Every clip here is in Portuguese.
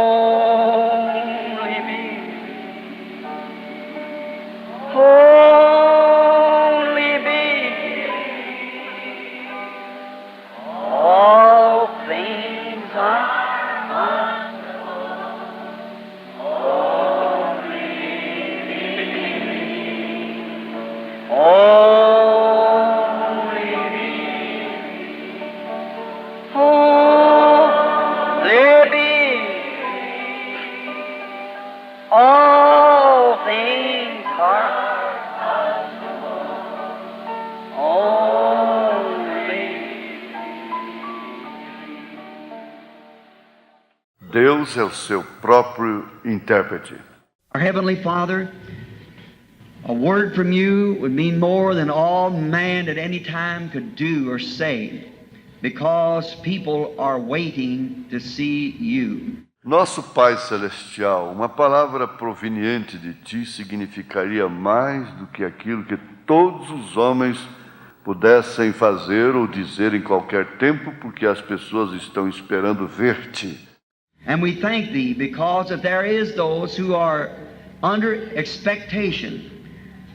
Only me. Only me. All things are only me. Oh, there be all things are only. Deus é o seu próprio intérprete. Our Heavenly Father, a word from you would mean more than all man at any time could do or say, because people are waiting to see you. Nosso Pai Celestial, uma palavra proveniente de Ti significaria mais do que aquilo que todos os homens pudessem fazer ou dizer em qualquer tempo, porque as pessoas estão esperando ver-te. And we thank Thee because if there is those who are under expectation,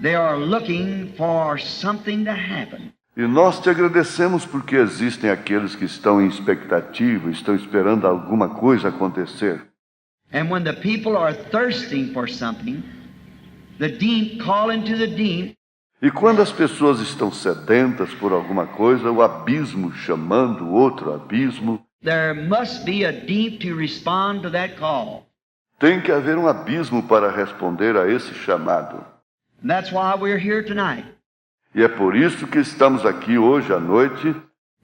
they are looking for something to happen. E nós te agradecemos porque existem aqueles que estão em expectativa, estão esperando alguma coisa acontecer. And when the people are thirsting for something, the deep call into the deep, E quando as pessoas estão sedentas por alguma coisa, o abismo chamando outro abismo, there must be a deep to respond to that call. tem que haver um abismo para responder a esse chamado. And that's why we're here tonight, E é por isso que estamos aqui hoje à noite,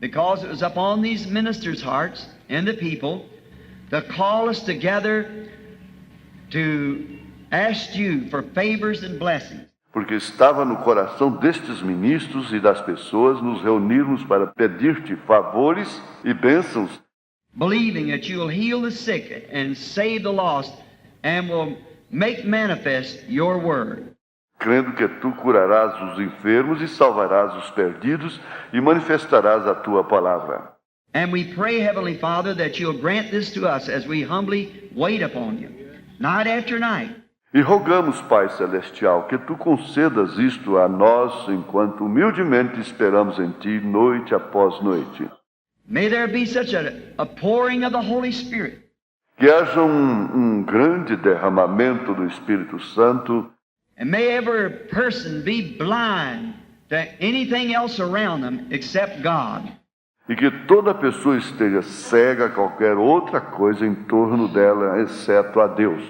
because it was upon these ministers' hearts and the people to call us together to ask you for favors and blessings. porque estava no coração destes ministros e das pessoas nos reunirmos para pedir-te favores e bênçãos, Believing that you will heal the sick and save the lost and will make manifest your word. crendo que tu curarás os enfermos e salvarás os perdidos e manifestarás a tua palavra. And we pray, Heavenly Father, that you'll grant this to us as we humbly wait upon you, night after night. E rogamos, Pai Celestial, que tu concedas isto a nós enquanto humildemente esperamos em ti noite após noite. May there be such a pouring of the Holy Spirit Que haja um grande derramamento do Espírito Santo and may every person be blind to anything else around them except God. e que toda pessoa esteja cega a qualquer outra coisa em torno dela, exceto a Deus.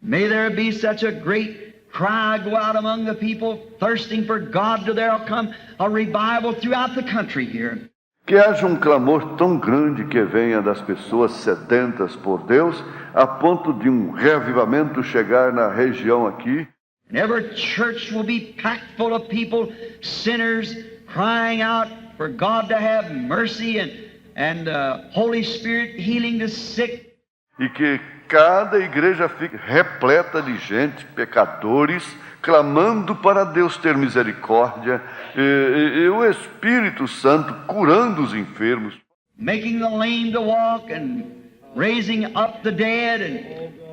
May there be such a great cry go out among the people thirsting for God till there'll come a revival throughout the country here. Que haja um clamor tão grande que venha das pessoas sedentas por Deus, a ponto de um reavivamento chegar na região aqui, And every church will be packed full of people, sinners, crying out for God to have mercy and Holy Spirit healing the sick. e que cada igreja fique repleta de gente, pecadores, clamando para Deus ter misericórdia, e o Espírito Santo curando os enfermos, Making the lame to walk and raising up the dead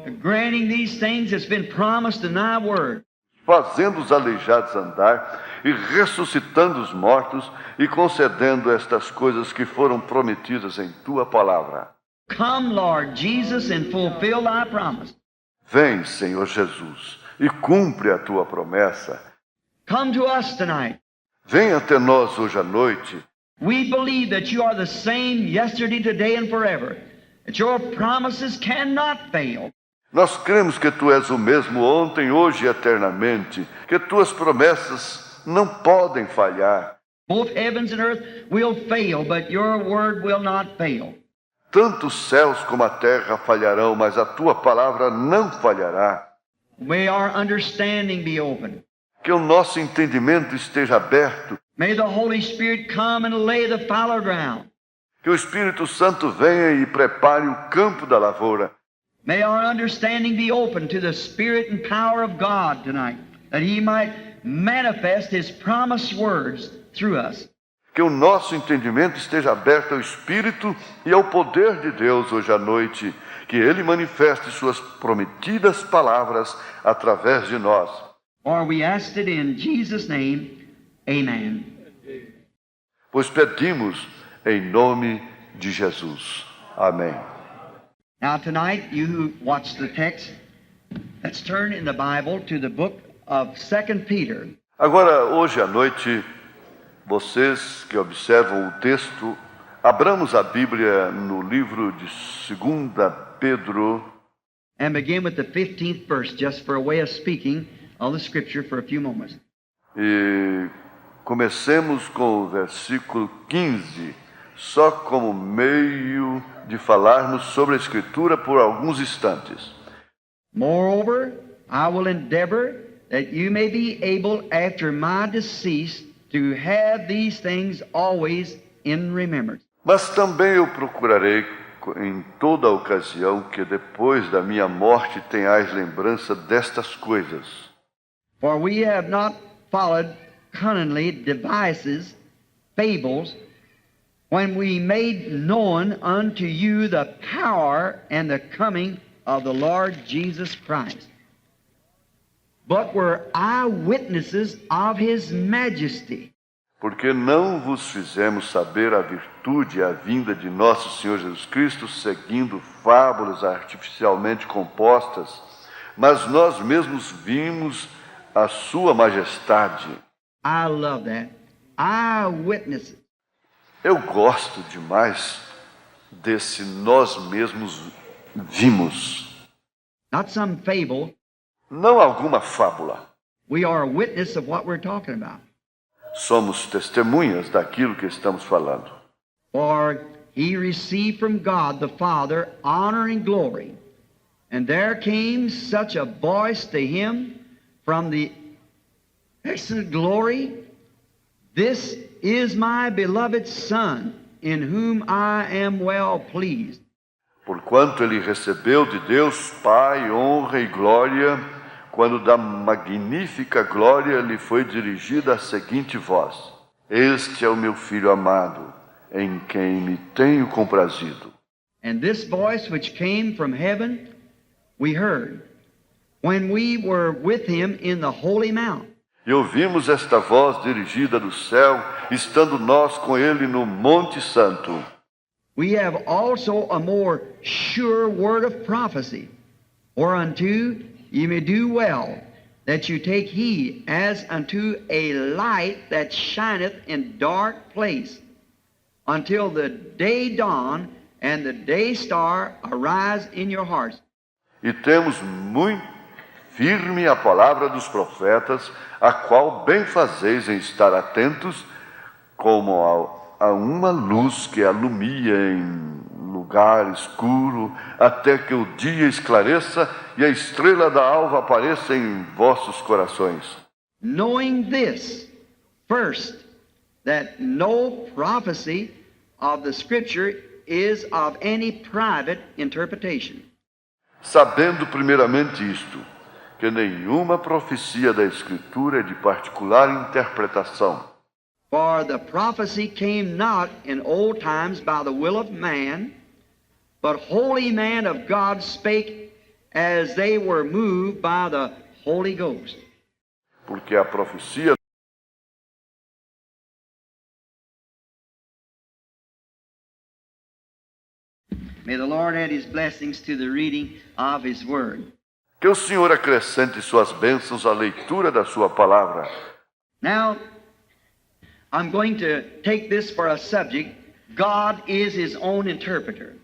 and granting these things that's been promised in thy word. fazendo os aleijados andar e ressuscitando os mortos e concedendo estas coisas que foram prometidas em tua palavra. Come, Lord Jesus, and fulfill thy promise. Vem, Senhor Jesus, e cumpre a tua promessa. Come to us tonight. Vem até nós hoje à noite. We believe that you are the same yesterday, today, and forever, that your promises cannot fail. Nós cremos que tu és o mesmo ontem, hoje e eternamente, que tuas promessas não podem falhar. Both heavens and earth will fail, but your word will not fail. Tanto os céus como a terra falharão, mas a tua palavra não falhará. May our understanding be open. Que o nosso entendimento esteja aberto. May the Holy Spirit come and lay the fallow ground. Que o Espírito Santo venha e prepare o campo da lavoura. May our understanding be open to the Spirit and power of God tonight, that He might manifest His promised words through us. Que o nosso entendimento esteja aberto ao Espírito e ao poder de Deus hoje à noite, que Ele manifeste suas prometidas palavras através de nós. For we asked it in Jesus' name, amen. Pois pedimos em nome de Jesus. Amém. Now tonight, you who watch the text, let's turn in the Bible to the book of 2 Peter. Agora, hoje à noite, vocês que observam o texto, abramos a Bíblia no livro de 2 Pedro, And begin with the 15th verse, just for a way of speaking of the Scripture for a few moments. e comecemos com o versículo 15, só como meio de falarmos sobre a Escritura por alguns instantes. Moreover, I will endeavor that you may be able after my decease to have these things always in remembrance. Mas também eu procurarei em toda ocasião que depois da minha morte tenhais lembrança destas coisas. For we have not followed cunningly devices, fables, when we made known unto you the power and the coming of the Lord Jesus Christ, but were eyewitnesses of his majesty. Porque não vos fizemos saber a virtude e a vinda de nosso Senhor Jesus Cristo, seguindo fábulas artificialmente compostas, mas nós mesmos vimos a sua majestade. I love that. Eyewitnesses. Eu gosto demais desse nós mesmos vimos. Not some fable. Não alguma fábula. We are a witness of what we're talking about. Somos testemunhas daquilo que estamos falando. For he received from God the Father honor and glory. And there came such a voice to him from the excellent glory, "This is my beloved Son, in whom I am well pleased." Porquanto ele recebeu de Deus Pai honra e glória, quando da magnífica glória lhe foi dirigida a seguinte voz: Este é o meu Filho amado, em quem me tenho comprazido. And this voice which came from heaven we heard, when we were with him in the holy mount. E ouvimos esta voz dirigida do céu, estando nós com ele no Monte Santo. We have also a more sure word of prophecy, whereunto ye may do well, that you take heed as unto a light that shineth in dark place, until the day dawn and the day star arise in your hearts. E temos muito firme a palavra dos profetas, a qual bem fazeis em estar atentos, como a uma luz que alumia em lugar escuro, até que o dia esclareça e a estrela da alva apareça em vossos corações. Knowing this, first, that no prophecy of the Scripture is of any private interpretation. Sabendo primeiramente isto, que nenhuma profecia da Escritura é de particular interpretação. For the prophecy came not in old times by the will of man, but holy men of God spake as they were moved by the Holy Ghost. Porque a profecia May the Lord add his blessings to the reading of his word. que o Senhor acrescente suas bênçãos à leitura da sua palavra. Now, I'm going to take this for a subject. God is his own interpreter.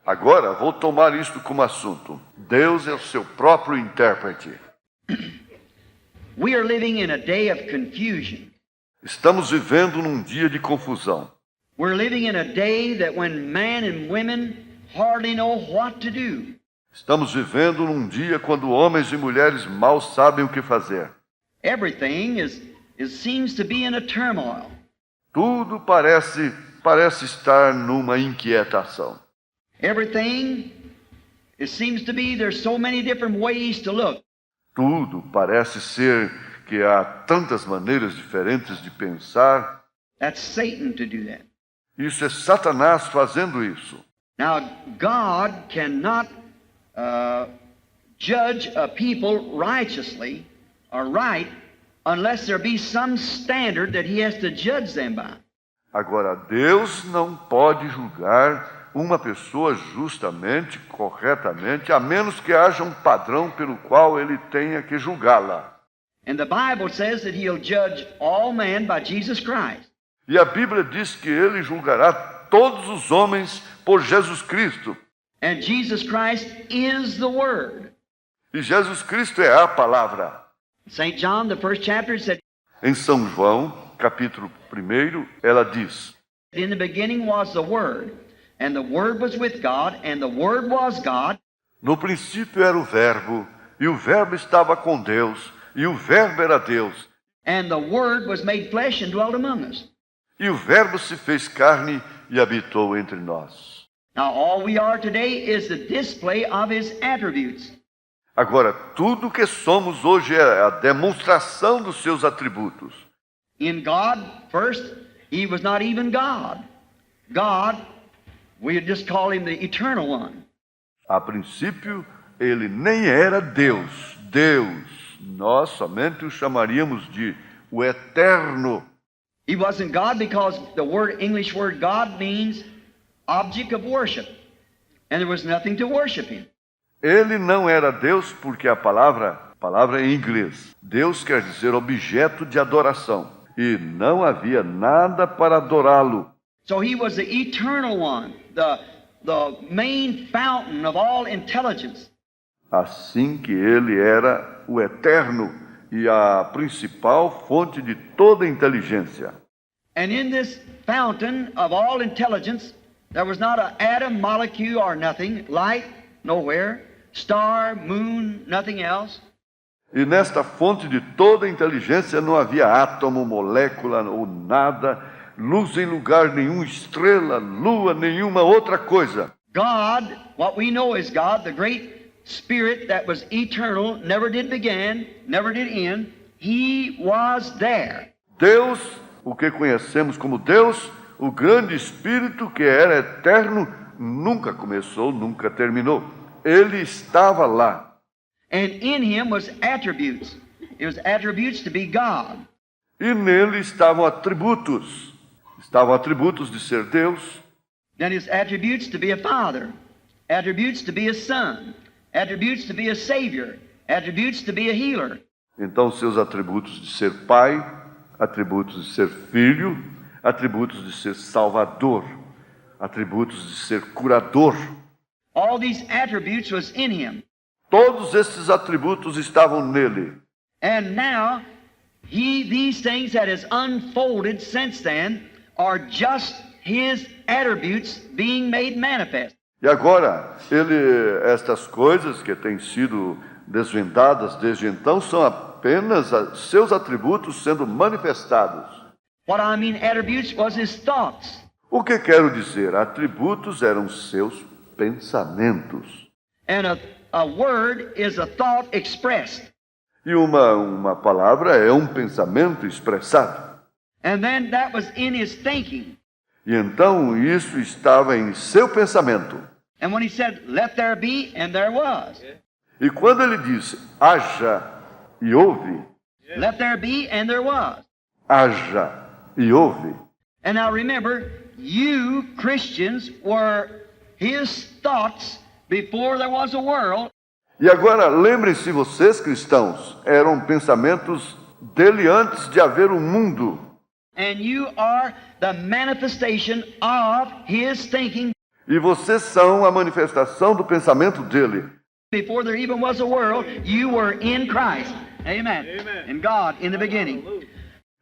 Agora vou tomar isto como assunto. Deus é o seu próprio intérprete. We are living in a day of confusion. Estamos vivendo num dia de confusão. We're living in a day that when men and women hardly know what to do. Estamos vivendo num dia quando homens e mulheres mal sabem o que fazer. Everything seems to be in a turmoil. Tudo parece estar numa inquietação. Everything, it seems to be, there's so many different ways to look. Tudo parece ser que há tantas maneiras diferentes de pensar. That's Satan to do that. Isso é Satanás fazendo isso. Now, God cannot judge a people righteously or right unless there be some standard that he has to judge them by. Agora, Deus não pode julgar uma pessoa justamente, corretamente, a menos que haja um padrão pelo qual ele tenha que julgá-la. And the Bible says that he'll judge all men by Jesus Christ. E a Bíblia diz que ele julgará todos os homens por Jesus Cristo. And Jesus Christ is the Word. E Jesus Cristo é a palavra. St. John, the first chapter, said, Em São João, capítulo 1, ela diz: in the beginning was the Word, and the Word was with God, and the Word was God. No princípio era o Verbo, e o Verbo estava com Deus, e o Verbo era Deus. And the Word was made flesh and dwelt among us. E o Verbo se fez carne e habitou entre nós. Now all we are today is the display of His attributes. Agora, tudo que somos hoje é a demonstração dos seus atributos. In God, first, He was not even God. God, we just call Him the Eternal One. A princípio, ele nem era Deus. Deus, nós somente o chamaríamos de o Eterno. He wasn't God because the English word God means object of worship. And there was nothing to worship Him. Ele não era Deus porque a palavra em inglês, Deus quer dizer objeto de adoração. E não havia nada para adorá-lo. So He was the Eternal One, the main fountain of all intelligence. Assim que ele era o Eterno e a principal fonte de toda inteligência. And in this fountain of all intelligence, there was not an atom, molecule, or nothing, light, nowhere, star, moon, nothing else. E nesta fonte de toda inteligência não havia átomo, molécula ou nada, luz em lugar nenhum, estrela, lua, nenhuma outra coisa. God, what we know is God, the great Spirit that was eternal, never did begin, never did end, He was there. Deus, o que conhecemos como Deus, o grande Espírito que era eterno, nunca começou, nunca terminou. Ele estava lá. And in Him was attributes. It was attributes to be God. E nele estavam atributos. Estavam atributos de ser Deus. Then His attributes to be a Father, attributes to be a Son, attributes to be a Savior, attributes to be a healer. Então, seus atributos de ser Pai, atributos de ser Filho, atributos de ser Salvador, atributos de ser Curador. All these attributes was in Him. Todos esses atributos estavam nele. And now, these things that has unfolded since then are just His attributes being made manifest. E agora, estas coisas que têm sido desvendadas desde então são apenas seus atributos sendo manifestados. What I mean attributes was His thoughts. O que quero dizer? Atributos eram seus pensamentos. And a word is a thought expressed. E uma palavra é um pensamento expressado. And then that was in His thinking. E então isso estava em seu pensamento. And when He said, let there be, and there was. E quando ele disse, haja e houve, Let there be, and there was. haja e houve. And now remember, you Christians were His thoughts before there was a world. E agora, lembrem-se, vocês cristãos, eram pensamentos dele antes de haver um mundo. And you are the manifestation of His thinking E vocês são a manifestação do pensamento dele. before there even was a world. You were in Christ. Amen. And God in the beginning.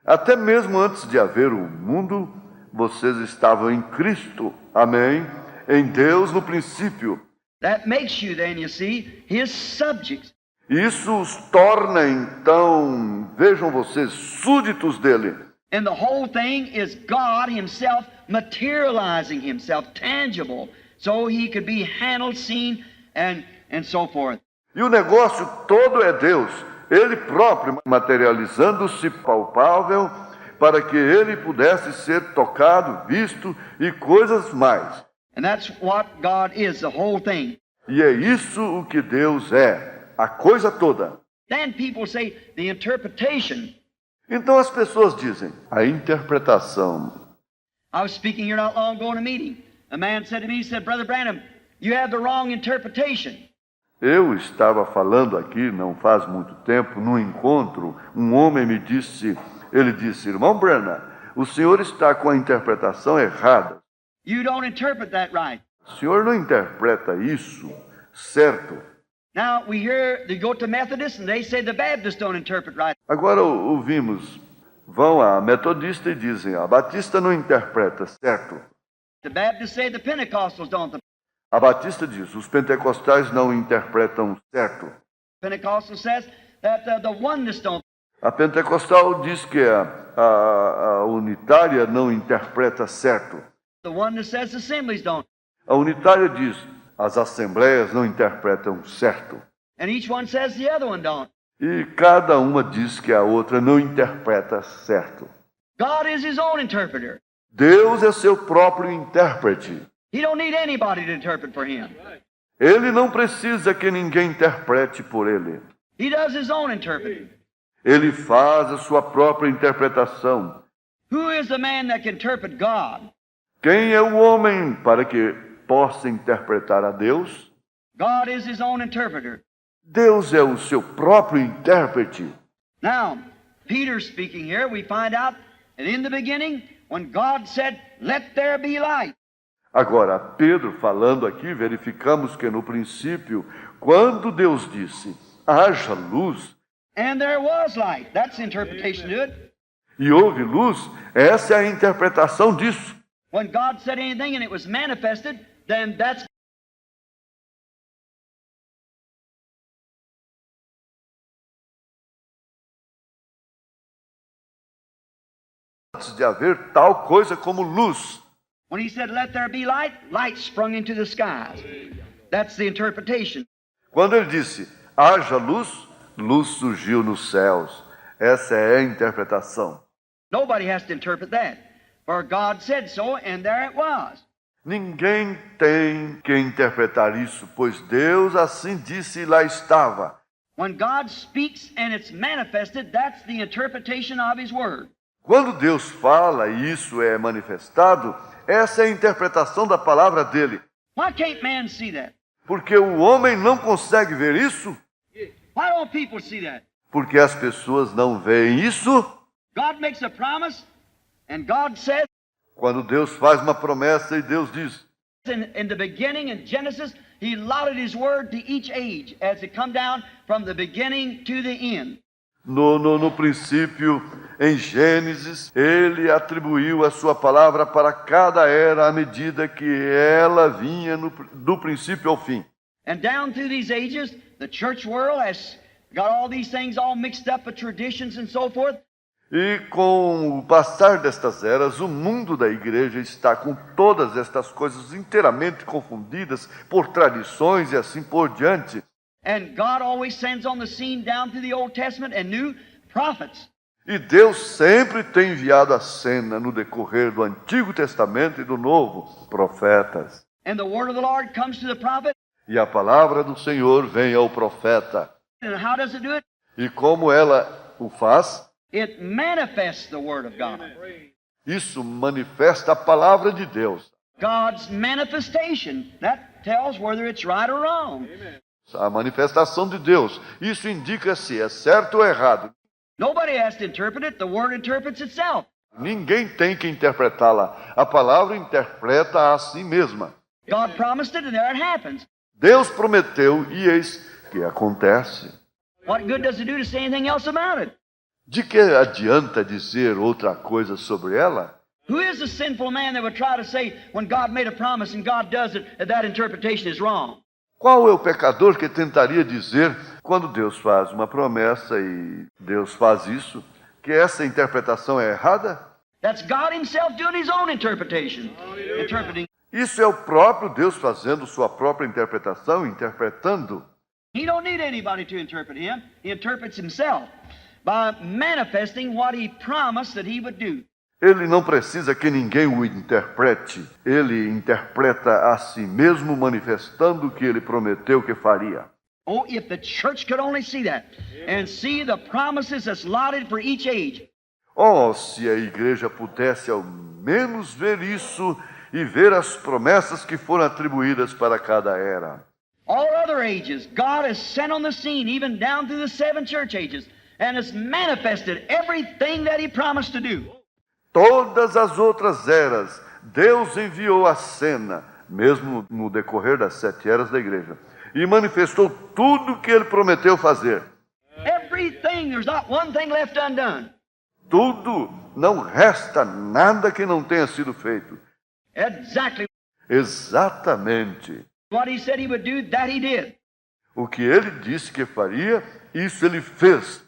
Até mesmo antes de haver o mundo, vocês estavam em Cristo. Amém? Em Deus no princípio. That makes you then, you see, His subjects. Isso os torna, então, vejam vocês, súditos dele. And the whole thing is God Himself materializing Himself, tangible, so He could be handled, seen, and so forth. E o negócio todo é Deus, Ele próprio materializando-se palpável para que ele pudesse ser tocado, visto e coisas mais. And that's what God is, the whole thing. E é isso o que Deus é, a coisa toda. Then people say the interpretation. Então as pessoas dizem, a interpretação. I was speaking here not long ago in a meeting. A man said to me, he said, Brother Branham, you have the wrong interpretation. Eu estava falando aqui, não faz muito tempo, num encontro, um homem me disse, ele disse, irmão Branham, o senhor está com a interpretação errada. You don't interpret that right. O senhor não interpreta isso certo. Now, we hear they go to Methodists and they say the Baptists don't interpret right. Agora ouvimos, vão a metodista e dizem, a batista não interpreta certo. The Baptists say the Pentecostals don't. The A batista diz, os pentecostais não interpretam certo. Pentecostal says that the oneness don't. A pentecostal diz que a unitária não interpreta certo. The oneness says the assemblies don't. A unitária diz, as assembleias não interpretam certo. And each one says the other one don't. E cada uma diz que a outra não interpreta certo. God is his own interpreter. Deus é seu próprio intérprete. He don't need anybody to interpret for him. Ele não precisa que ninguém interprete por ele. He does his own interpreting. Ele faz a sua própria interpretação. Who is the man that can interpret God? Quem é o homem para que possa interpretar a Deus? God is his own interpreter. Deus é o seu próprio intérprete. Now, Peter speaking here, we find out that in the beginning, when God said, "Let there be light," Agora, Pedro falando aqui, verificamos que no princípio, quando Deus disse, haja luz, and there was light. That's the interpretation to it. e houve luz, essa é a interpretação disso. When God said anything and it was manifested, then that's Antes de haver tal coisa como luz. when he said, "Let there be light," light sprung into the skies. That's the interpretation. Quando ele disse, haja luz, luz surgiu nos céus. Essa é a interpretação. Nobody has to interpret that. For God said so, and there it was. Ninguém tem que interpretar isso, pois Deus assim disse e lá estava. When God speaks and it's manifested, that's the interpretation of his word. Quando Deus fala e isso é manifestado, essa é a interpretação da palavra dele. Why can't man see that? Porque o homem não consegue ver isso, Why don't people see that? porque as pessoas não veem isso. God makes a promise, and God says, Quando Deus faz uma promessa e Deus diz, in the beginning, in Genesis, he allotted his word to each age as it come down from the beginning to the end. no princípio, em Gênesis, ele atribuiu a sua palavra para cada era à medida que ela vinha do princípio ao fim. And down through these ages, the church world has got all these things all mixed up with traditions and so forth. E com o passar destas eras, o mundo da igreja está com todas estas coisas inteiramente confundidas por tradições e assim por diante. And God always sends on the scene down through the Old Testament and new prophets. E Deus sempre tem enviado à cena, no decorrer do Antigo Testamento e do Novo, profetas. And the word of the Lord comes to the prophet. E a palavra do Senhor vem ao profeta. And how does it do it? E como ela o faz? It manifests the word of God. Isso manifesta a palavra de Deus. God's manifestation, that tells whether it's right or wrong. A manifestação de Deus. Isso indica se é certo ou errado. Nobody has to interpret it. The word interprets itself. Ninguém tem que interpretá-la. A palavra interpreta a si mesma. God promised it, and there it happens. Deus prometeu e eis que acontece. What good does it do to say anything else about it? De que adianta dizer outra coisa sobre ela? Who is the sinful man that would try to say, when God made a promise and God does it, that interpretation is wrong? Qual é o pecador que tentaria dizer, quando Deus faz uma promessa e Deus faz isso, que essa interpretação é errada? That's God himself doing his own interpretation. Interpreting. Isso é o próprio Deus fazendo sua própria interpretação, interpretando. He don't need anybody to interpret him. He interprets himself. by manifesting what he promised that he would do. Ele não precisa que ninguém o interprete. Ele interpreta a si mesmo, manifestando o que ele prometeu que faria. Oh, if the church could only see that and see the promises that's allotted for each age. Oh, se a igreja pudesse ao menos ver isso e ver as promessas que foram atribuídas para cada era. All other ages, God has sent on the scene, even down through the 7 church ages, and has manifested everything that he promised to do. Todas as outras eras, Deus enviou a cena, mesmo no decorrer das 7 eras da igreja, e manifestou tudo o que ele prometeu fazer. Everything, there's not one thing left undone. Tudo, não resta nada que não tenha sido feito. Exactly Exatamente. what he said he would do, that he did. O que ele disse que faria, isso ele fez.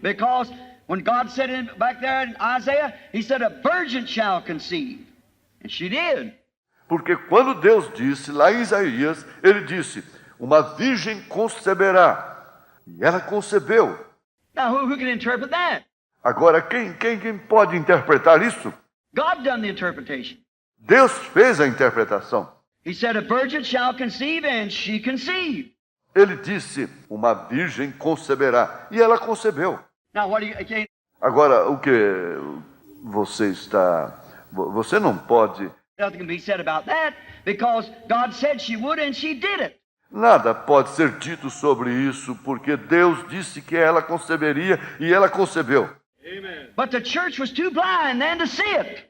Because when God said back there in Isaiah, he said, a virgin shall conceive. And she did. Porque quando Deus disse lá em Isaías, ele disse, uma virgem conceberá. E ela concebeu. Now, who can interpret that? Agora, quem pode interpretar isso? God done the interpretation. Deus fez a interpretação. He said, a virgin shall conceive, and she conceived. Ele disse, uma virgem conceberá. E ela concebeu. Now, what do you... Okay, Agora, o que você está... Você não pode... nothing can be said about that, because God said she would, and she did it. Nada pode ser dito sobre isso, porque Deus disse que ela conceberia e ela concebeu. But the church was too blind then to see it.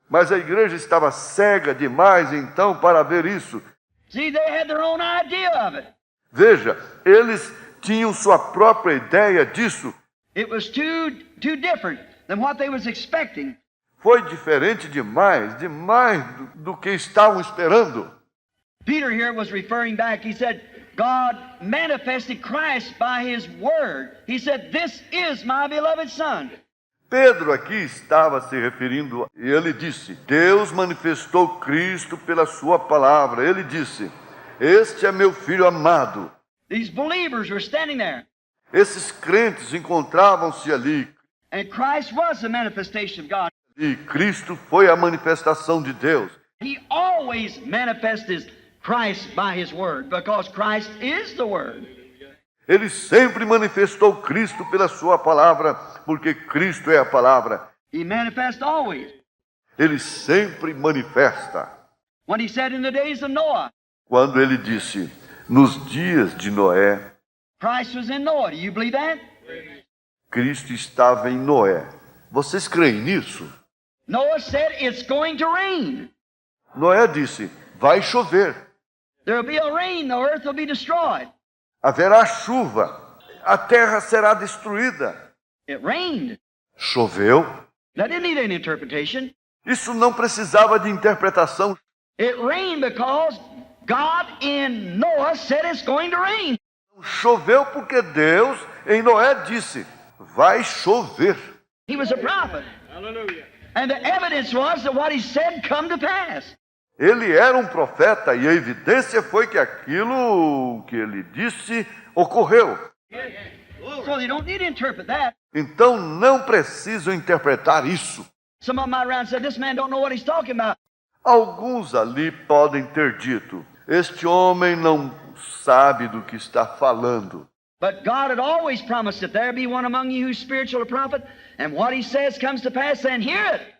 Mas a igreja estava cega demais, então, para ver isso. See, they had their own idea of it. Veja, eles tinham sua própria ideia disso. It was too different than what they was expecting. Foi diferente demais do que estavam esperando. Peter here was referring back. He said, God manifested Christ by his word. He said, this is my beloved son. Pedro aqui estava se referindo, e ele disse, Deus manifestou Cristo pela sua palavra. Ele disse, este é meu filho amado. These believers were standing there. Esses crentes encontravam-se ali, And Christ was the manifestation of God. e Cristo foi a manifestação de Deus. He always manifests Christ by his word, because Christ is the word. Ele sempre manifestou Cristo pela sua palavra, porque Cristo é a palavra. He manifests always. Ele sempre manifesta. When he said in the days of Noah, Quando ele disse, nos dias de Noé, Christ was in Noah. Do you believe that? Cristo estava em Noé. Vocês creem nisso? Noah said it's going to rain. Noé disse, vai chover, There will be a rain, the earth will be destroyed. haverá chuva, a terra será destruída. It rained. Choveu. That didn't need any interpretation. Isso não precisava de interpretação. It rained because God in Noah said it's going to rain. Choveu porque Deus em Noé disse, vai chover. He was a prophet. Hallelujah. And the evidence was that what he said come to pass. Ele era um profeta e a evidência foi que aquilo que ele disse ocorreu. So they don't need to interpret that. Então não precisam interpretar isso. Some of them might around said, this man don't know what he's talking about. Alguns ali podem ter dito, este homem não sabe do que está falando. But God had always promised that there be one among you who's spiritual or prophet, and what he says comes to pass, then hear it.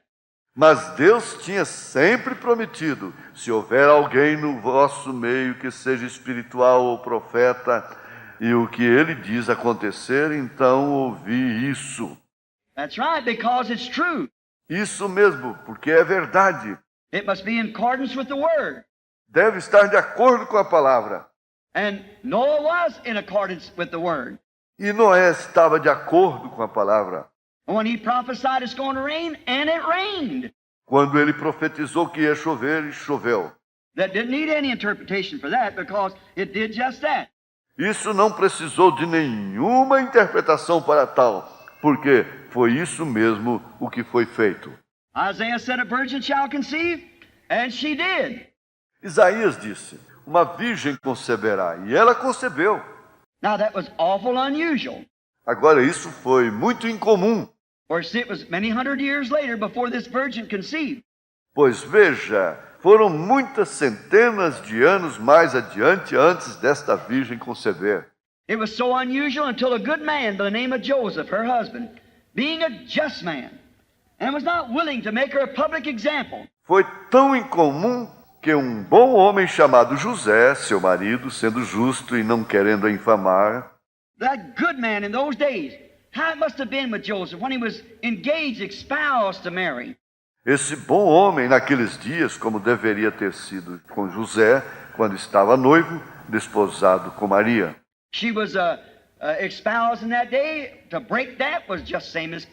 Mas Deus tinha sempre prometido, se houver alguém no vosso meio que seja espiritual ou profeta, e o que ele diz acontecer, então ouvi isso. That's right, because it's true. Isso mesmo, porque é verdade. It must be in accordance with the word. Deve estar de acordo com a palavra. And Noah was in accordance with the word. E Noé estava de acordo com a palavra. When he prophesied it's going to rain, and it rained. Quando ele profetizou que ia chover, choveu. That didn't need any interpretation for that, because it did just that. Isso não precisou de nenhuma interpretação para tal, porque foi isso mesmo o que foi feito. Isaiah said, a virgin shall conceive, and she did. Isaías disse, uma virgem conceberá, e ela concebeu. Now that was awful unusual. Agora, isso foi muito incomum, For it was many hundred years later before this virgin conceived. pois veja, foram muitas centenas de anos mais adiante antes desta virgem conceber. It was so unusual until a good man by the name of Joseph, her husband, being a just man, and was not willing to make her a public example. Foi tão incomum que um bom homem chamado José, seu marido, sendo justo e não querendo a infamar, That good man in those days, how it must have been with Joseph when he was engaged, espoused to Mary. esse bom homem naqueles dias, como deveria ter sido com José, quando estava noivo, desposado com Maria. She was espoused in that day. To break that was just same as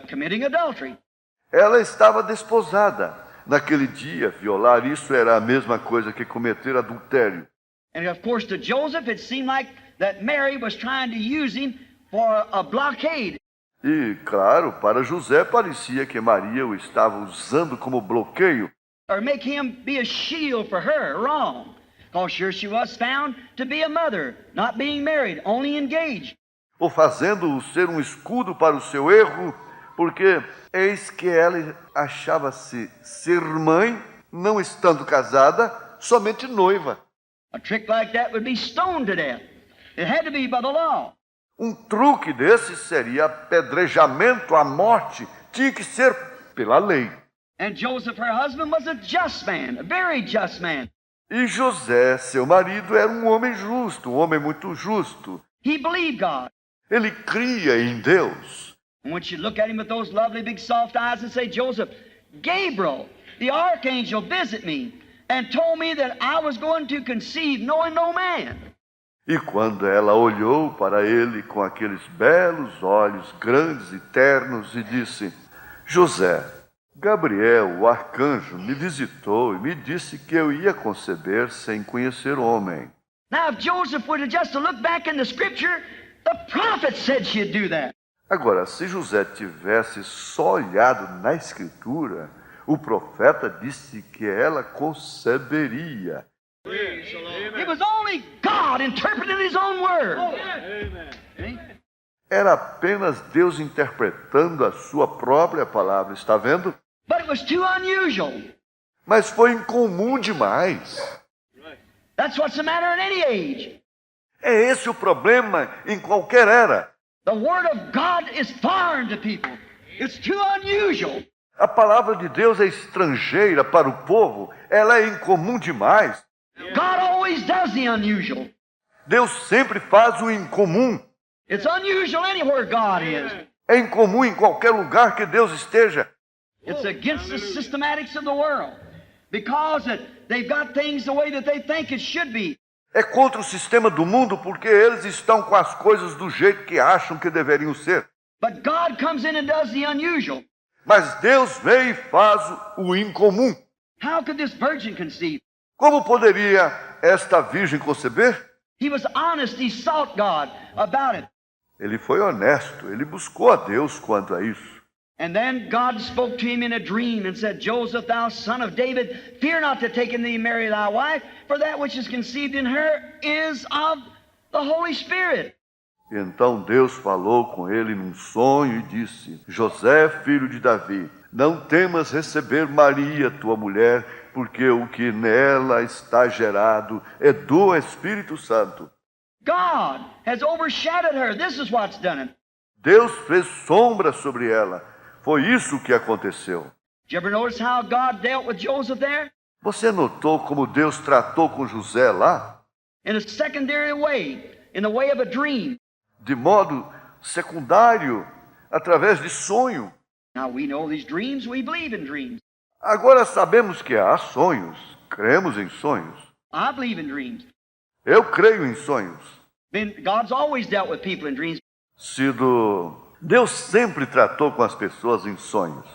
committing adultery. Ela estava desposada. Naquele dia, violar isso era a mesma coisa que cometer adultério. And of course, to Joseph, it seemed like that Mary was trying to use him for a blockade. E, claro, para José parecia que Maria o estava usando como bloqueio, Or make him be a shield for her. Wrong. Because sure she was found to be a mother, not being married, only engaged. ou fazendo-o ser um escudo para o seu erro, porque eis que ela achava-se ser mãe, não estando casada, somente noiva. A trick like that would be stoned to death. It had to be by the law. Um truque desse seria apedrejamento à morte, tinha que ser pela lei. And Joseph, her husband, was a just man, a very just man. E José, seu marido, era um homem justo, um homem muito justo. He believed God. Ele cria em Deus. And when she looked at him with those lovely big soft eyes and say, Joseph, Gabriel, the archangel, visit me and told me that I was going to conceive knowing no man. E quando ela olhou para ele com aqueles belos olhos grandes e ternos e disse: José, Gabriel, o arcanjo, me visitou e me disse que eu ia conceber sem conhecer homem. Now, if Joseph would have just looked back in the scripture, the prophet said she'd do that. Agora, se José tivesse só olhado na Escritura, o profeta disse que ela conceberia. It was only God interpreting his own word. See? Era apenas Deus interpretando a sua própria palavra, está vendo? But it was too unusual. Mas foi incomum demais. That's what's the matter in any age. É esse o problema em qualquer era. The word of God is foreign to people. It's too unusual. A palavra de Deus é estrangeira para o povo, ela é incomum demais. God always does the unusual. Deus sempre faz o incomum. It's unusual anywhere God is. É incomum em qualquer lugar que Deus esteja. It's against the systematics of the world because they've got things the way that they think it should be. É contra o sistema do mundo porque eles estão com as coisas do jeito que acham que deveriam ser. But God comes in and does the unusual. Mas Deus vem e faz o incomum. How could this virgin conceive? Como poderia esta virgem conceber? He was honest. He sought God about it. Ele foi honesto, ele buscou a Deus quanto a isso. And then God spoke to him in a dream and said, Joseph, thou son of David, fear not to take in thee Mary thy wife, for that which is conceived in her is of the Holy Spirit. Então Deus falou com ele num sonho e disse: José, filho de Davi, não temas receber Maria, tua mulher, porque o que nela está gerado é do Espírito Santo. God has overshadowed her. This is what's done it. Deus fez sombra sobre ela. Foi isso que aconteceu. Did you ever notice how God dealt with Joseph there? Você notou como Deus tratou com José lá? In a secondary way, in the way of a dream. De modo secundário, através de sonho. Now we know these dreams, we believe in dreams. Agora sabemos que há sonhos, cremos em sonhos. I believe in dreams. Eu creio em sonhos. God's always dealt with people in dreams. Deus sempre tratou com as pessoas em sonhos.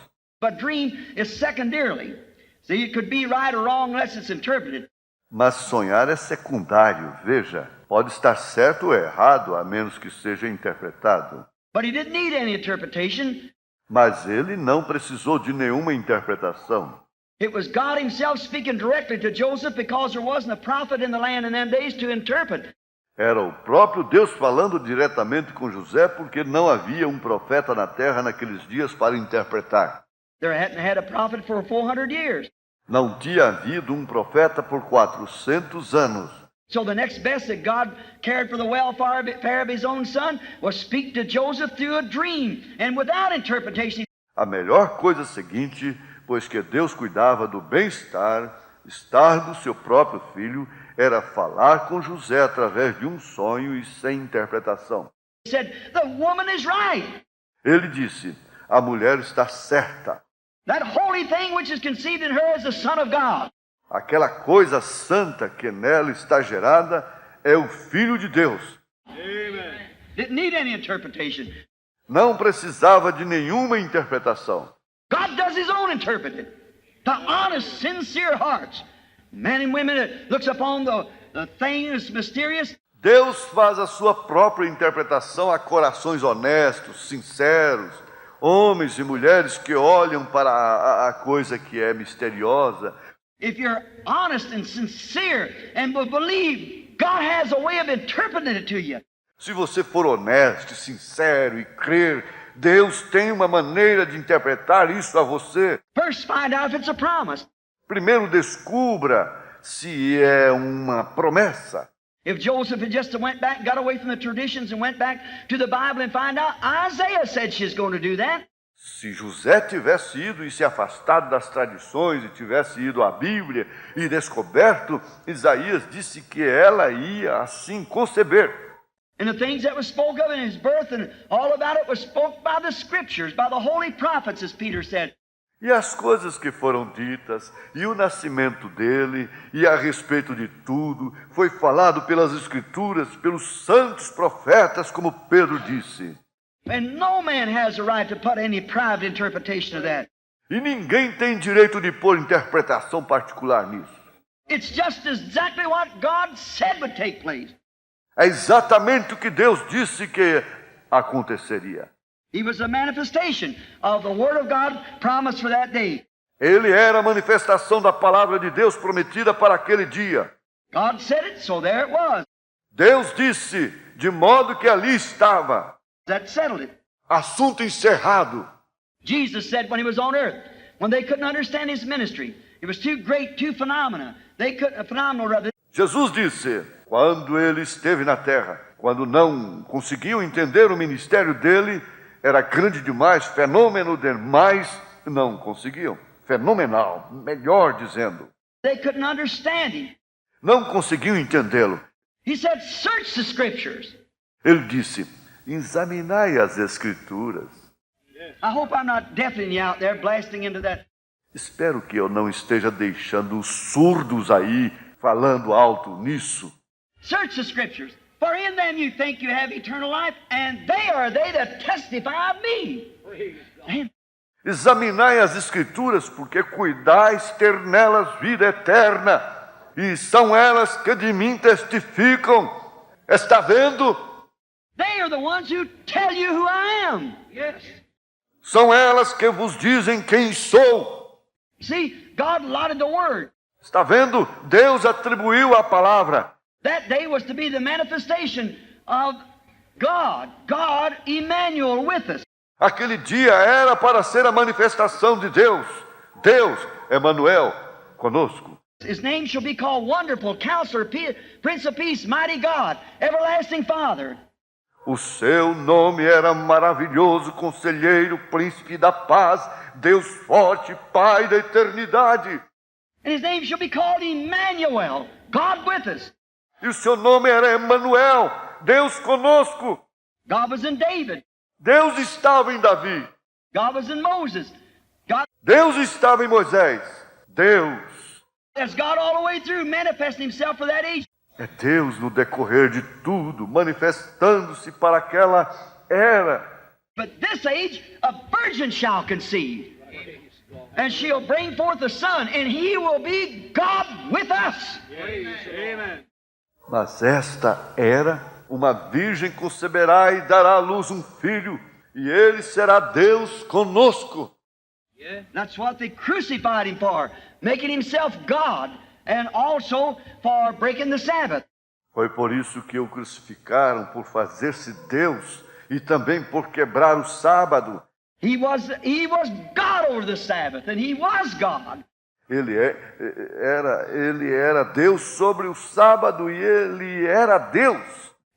But dream is secondarily. See, it could be right or wrong unless it's interpreted. Mas sonhar é secundário, veja. Pode estar certo ou errado, a menos que seja interpretado. But he didn't need any interpretation. Mas ele não precisou de nenhuma interpretação. It was God himself speaking directly to Joseph because there wasn't a prophet in the land in them days to interpret. Era o próprio Deus falando diretamente com José, porque não havia um profeta na terra naqueles dias para interpretar. There hadn't had a prophet for 400 years. Não tinha havido um profeta por 400 anos. So the next best that God cared for the welfare of his own son was speak to Joseph through a dream and without interpretation. A melhor coisa seguinte, pois que Deus cuidava do bem-estar do seu próprio filho, era falar com José através de um sonho e sem interpretação. He said, "The woman is right. Ele disse, a mulher está certa. That holy thing which is conceived in her is the Son of God." Aquela coisa santa que nela está gerada é o Filho de Deus. Amen. Didn't need any interpretation. Não precisava de nenhuma interpretação. God does his own interpreting. To honest, sincere hearts. Men and women that looks upon the thing that's mysterious. Deus faz a sua própria interpretação a corações honestos, sinceros, homens e mulheres que olham para a coisa que é misteriosa. If you're honest and sincere and will believe, God has a way of interpreting it to you. Se você for honesto, sincero e crer, Deus tem uma maneira de interpretar isso a você. First, find out if it's a promise. Primeiro descubra se é uma promessa. If Joseph had just went back, got away from the traditions and went back to the Bible and find out, Isaiah said she's going to do that. Se José tivesse ido e se afastado das tradições e tivesse ido à Bíblia e descoberto, Isaías disse que ela ia assim conceber. And the things that were spoke of in his birth and all about it was spoke by the scriptures, by the holy prophets, as Peter said. E as coisas que foram ditas, e o nascimento dele, e a respeito de tudo, foi falado pelas Escrituras, pelos santos profetas, como Pedro disse. And no man has a right to put any private interpretation of that. E ninguém tem direito de pôr interpretação particular nisso. It's just exactly what God said would take place. É exatamente o que Deus disse que aconteceria. He was a manifestation of the Word of God promised for that day. Ele era a manifestação da palavra de Deus prometida para aquele dia. God said it, so there it was. Deus disse, de modo que ali estava. That settled it. Assunto encerrado. Jesus said when he was on earth, when they couldn't understand his ministry, it was too great, too phenomenal. Phenomenal rather. Jesus disse, quando ele esteve na terra, quando não conseguiam entender o ministério dele, era grande demais, fenômeno demais, não conseguiam. Fenomenal, melhor dizendo. They couldn't understand him. Não conseguiam entendê-lo. He said, search the scriptures. Ele disse, examinai as Escrituras. I hope I'm not deafening you out there, blasting into that. Espero que eu não esteja deixando os surdos aí, falando alto nisso. Search the scriptures, for in them you think you have eternal life, and they are they that testify of me. Examinai as Escrituras, porque cuidais ter nelas vida eterna, e são elas que de mim testificam. Está vendo? They are the ones who tell you who I am. Yes. São elas que vos dizem quem sou. See, God allotted the word. Está vendo? Deus atribuiu a palavra. That day was to be the manifestation of God. God, Emmanuel, with us. Aquele dia era para ser a manifestação de Deus. Deus, Emmanuel, conosco. His name shall be called Wonderful, Counselor, Prince of Peace, Mighty God, Everlasting Father. O seu nome era maravilhoso, conselheiro, príncipe da paz, Deus forte, Pai da eternidade. And his name shall be called Emmanuel, God with us. E o seu nome era Emmanuel, Deus conosco. God was in David. Deus estava em Davi. God was in Moses. Deus estava em Moisés. Deus. That's God all the way through, manifesting himself for that age. É Deus no decorrer de tudo, manifestando-se para aquela era. But this age, a virgin shall conceive, and she'll bring forth a son, and he will be God with us. Amen. Mas esta era, uma virgem conceberá e dará à luz um filho, e ele será Deus conosco. That's what they crucified him for, making himself God, and also for breaking the Sabbath. Foi por isso que o crucificaram, por fazer-se Deus e também por quebrar o sábado. He was God over the Sabbath, and he was God. Ele era Deus sobre o sábado e ele era Deus.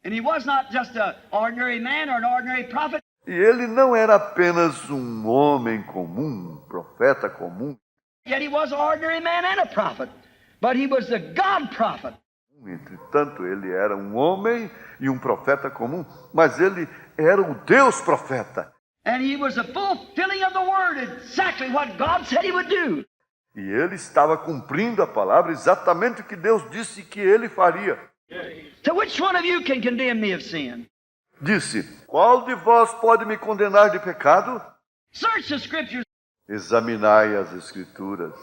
And he was not just an ordinary man or an ordinary prophet. E ele não era apenas um homem comum, um profeta comum. Yet he was an ordinary man and a prophet. But he was the God prophet. Entretanto, ele era um homem e um profeta comum, mas ele era o Deus profeta. And he was the fulfilling of the word, exactly what God said he would do. E ele estava cumprindo a palavra, exatamente o que Deus disse que ele faria. So which one of you can condemn me of sin? Disse: qual de vós pode me condenar de pecado? Search the scriptures. Examinai as Escrituras.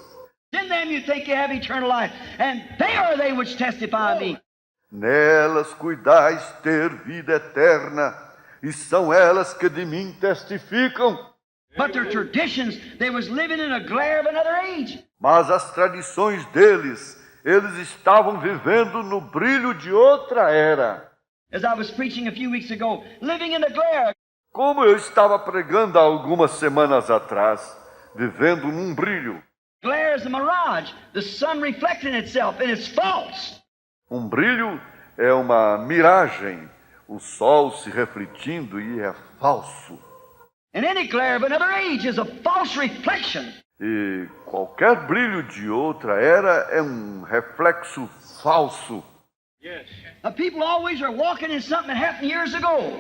In them you think you have eternal life, and they are they which testify of me. Nelas cuidais ter vida eterna, e são elas que de mim testificam. But their traditions, they was living in a glare of another age. Mas as tradições deles, eles estavam vivendo no brilho de outra era. As I was preaching a few weeks ago, living in the glare. Como eu estava pregando há algumas semanas atrás, vivendo num brilho. Glare is a mirage, the sun reflecting itself, and it's false. Um brilho é uma miragem, o sol se refletindo e é falso. And any glare of another age is a false reflection. E qualquer brilho de outra era é um reflexo falso. Now, people always are walking in something that happened years ago.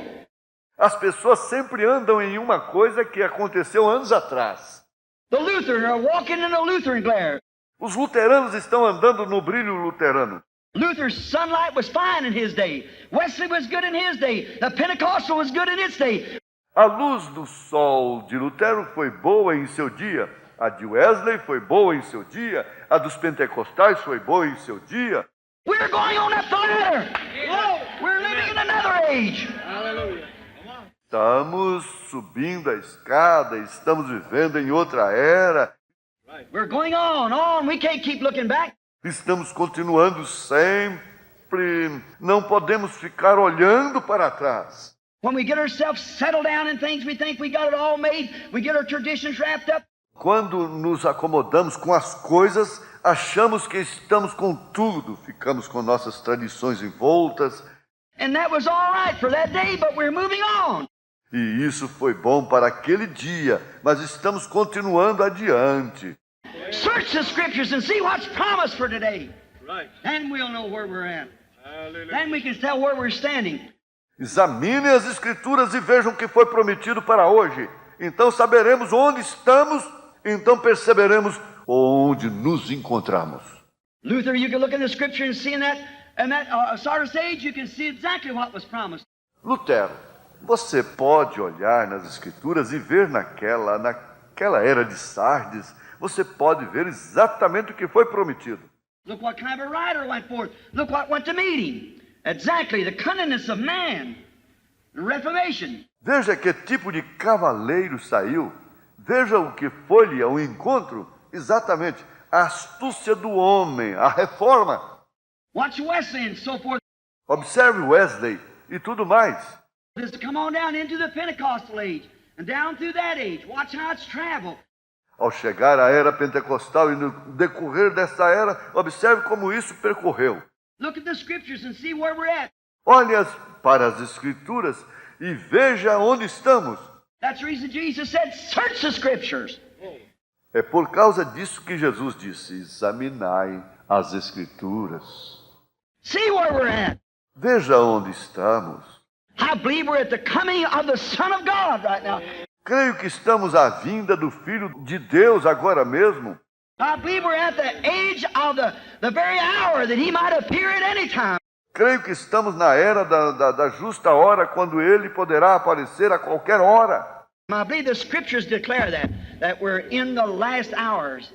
As pessoas sempre andam em uma coisa que aconteceu anos atrás. The Lutheran are walking in a Lutheran glare. Os luteranos estão andando no brilho luterano. Luther's sunlight was fine in his day. Wesley was good in his day. The Pentecostal was good in its day. A luz do sol de Lutero foi boa em seu dia. A de Wesley foi boa em seu dia. A dos pentecostais foi boa em seu dia. We're going on up the ladder. We're living in another age. Estamos subindo a escada, estamos vivendo em outra era. We're going on. We can't keep looking back. Estamos continuando sempre. Não podemos ficar olhando para trás. When we get ourselves settled down in things, we think we got it all made. We get our traditions wrapped up. Quando nos acomodamos com as coisas, achamos que estamos com tudo. Ficamos com nossas tradições envoltas. And that was all right for that day, but we're moving on. E isso foi bom para aquele dia, mas estamos continuando adiante. Search the scriptures and see what's promised for today. Right. Then we'll know where we're at. Then we can tell where we're standing. Examinem as Escrituras e vejam o que foi prometido para hoje. Então saberemos onde estamos, então perceberemos onde nos encontramos. Luther, you can look in the scripture and see in that Sardis age, you can see exactly what was promised. Lutero, você pode olhar nas Escrituras e ver naquela era de Sardes, você pode ver exatamente o que foi prometido. Look what kind of a rider went forth. Look what went to meet him. Exactly, the cunningness of man. The Reformation. Veja que tipo de cavaleiro saiu. Veja o que foi-lhe ao encontro. Exatamente, a astúcia do homem, a reforma. Watch Wesley and so forth. Observe Wesley e tudo mais. Just come on down into the Pentecostal age and down through that age. Watch how it's traveled. Ao chegar à era pentecostal e no decorrer dessa era, observe como isso percorreu. Look at the scriptures and see where we're at. Olhe para as Escrituras e veja onde estamos. That's the reason Jesus said, search the scriptures. É por causa disso que Jesus disse, examinai as Escrituras. See where we're at. Veja onde estamos. I believe we're at the coming of the Son of God right now. Creio que estamos à vinda do Filho de Deus agora mesmo. I believe we're at the age of the very hour that he might appear at any time. Creio que estamos na era da justa hora, quando ele poderá aparecer a qualquer hora. I believe the scriptures declare that we're in the last hours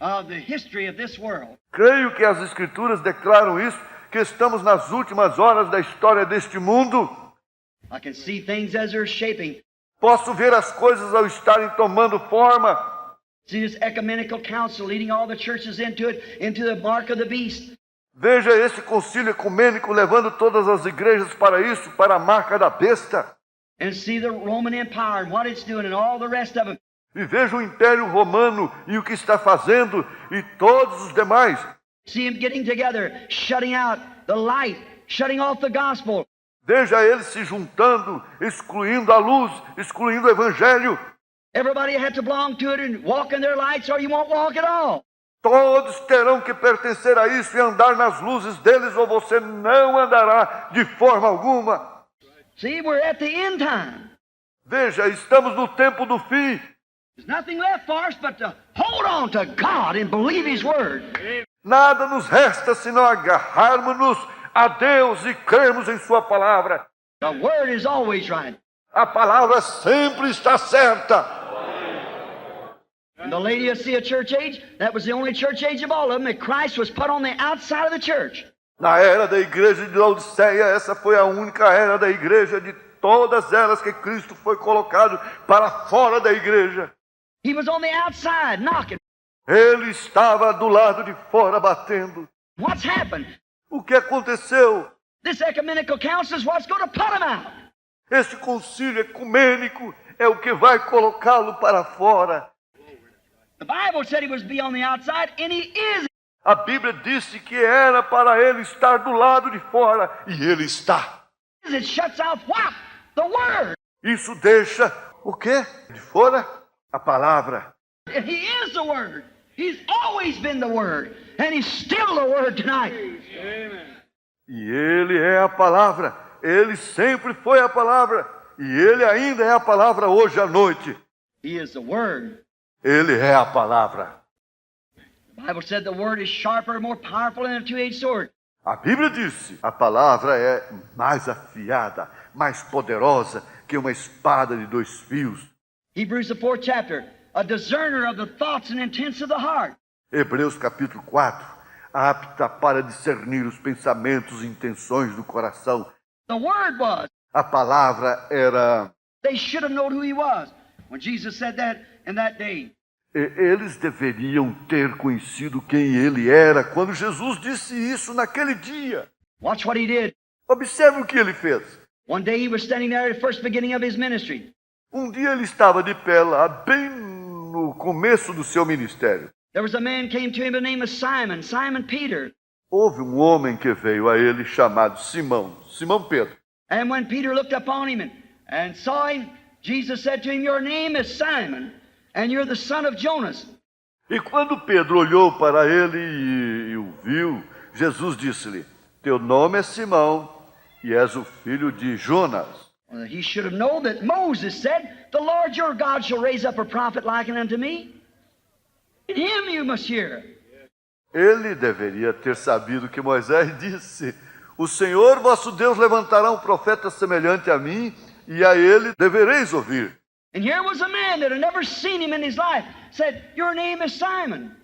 of the history of this world. Creio que as Escrituras declaram isso, que estamos nas últimas horas da história deste mundo. I can see things as they're shaping. Posso ver as coisas ao estarem tomando forma. See this ecumenical council leading all the churches into the mark of the beast. Veja esse concílio ecumênico levando todas as igrejas para isso, para a marca da besta. And see the Roman Empire and what it's doing and all the rest of them. E veja o Império Romano e o que está fazendo e todos os demais. See them getting together, shutting out the light, shutting off the gospel. Veja eles se juntando, excluindo a luz, excluindo o evangelho. Everybody had to belong to it and walk in their lights or you won't walk at all. Todos terão que pertencer a isso e andar nas luzes deles, ou você não andará de forma alguma. See, we're at the end time. Veja, estamos no tempo do fim. There's nothing left for us but to hold on to God and believe His Word. Nada nos resta senão agarrarmos-nos a Deus e crermos em Sua palavra. The Word is always right. A palavra sempre está certa. In the Laodicea church age, that was the only church age of all of them that Christ was put on the outside of the church. Na era da igreja de Laodiceia, essa foi a única era da igreja de todas elas que Cristo foi colocado para fora da igreja. He was on the outside knocking. Ele estava do lado de fora batendo. What's happened? O que aconteceu? This ecumenical council is what's going to put him out. Esse concílio ecumênico é o que vai colocá-lo para fora. The Bible said he was be on the outside, and he is. A Bíblia disse que era para ele estar do lado de fora, e ele está. It shuts off what? The Word. Isso deixa o quê? De fora? A palavra. And he is the Word. He's always been the Word, and he's still the Word tonight. E ele é a palavra. Ele sempre foi a palavra. E ele ainda é a palavra hoje à noite. He is the Word. Ele é a palavra. The Bible said the Word is sharper, more powerful than a two-edged sword. A Bíblia disse, a palavra é mais afiada, mais poderosa que uma espada de 2 fios. Hebrews, the 4th chapter, a discerner of the thoughts and intents of the heart. Hebreus capítulo 4, apta para discernir os pensamentos e intenções do coração. The Word was. A palavra era... They should have known who He was when Jesus said that in that day. Eles deveriam ter conhecido quem ele era quando Jesus disse isso naquele dia. Watch what He did. Observe o que ele fez. One day He was standing there at the first beginning of His ministry. Um dia ele estava de pé lá, bem no começo do seu ministério. There was a man came to him by the name of Simon, Simon Peter. Houve um homem que veio a ele chamado Simão Pedro. And when Peter looked upon him and saw him, Jesus said to him, "Your name is Simon, and you're the son of Jonas." E quando Pedro olhou para ele e o viu, Jesus disse-lhe, teu nome é Simão e és o filho de Jonas. Well, he should have known that Moses said, "The Lord your God shall raise up a prophet like unto me. In him you must hear." Ele deveria ter sabido que Moisés disse, o Senhor vosso Deus levantará um profeta semelhante a mim, e a ele devereis ouvir. And here was a man that had never seen him in his life, said, "Your name is Simon,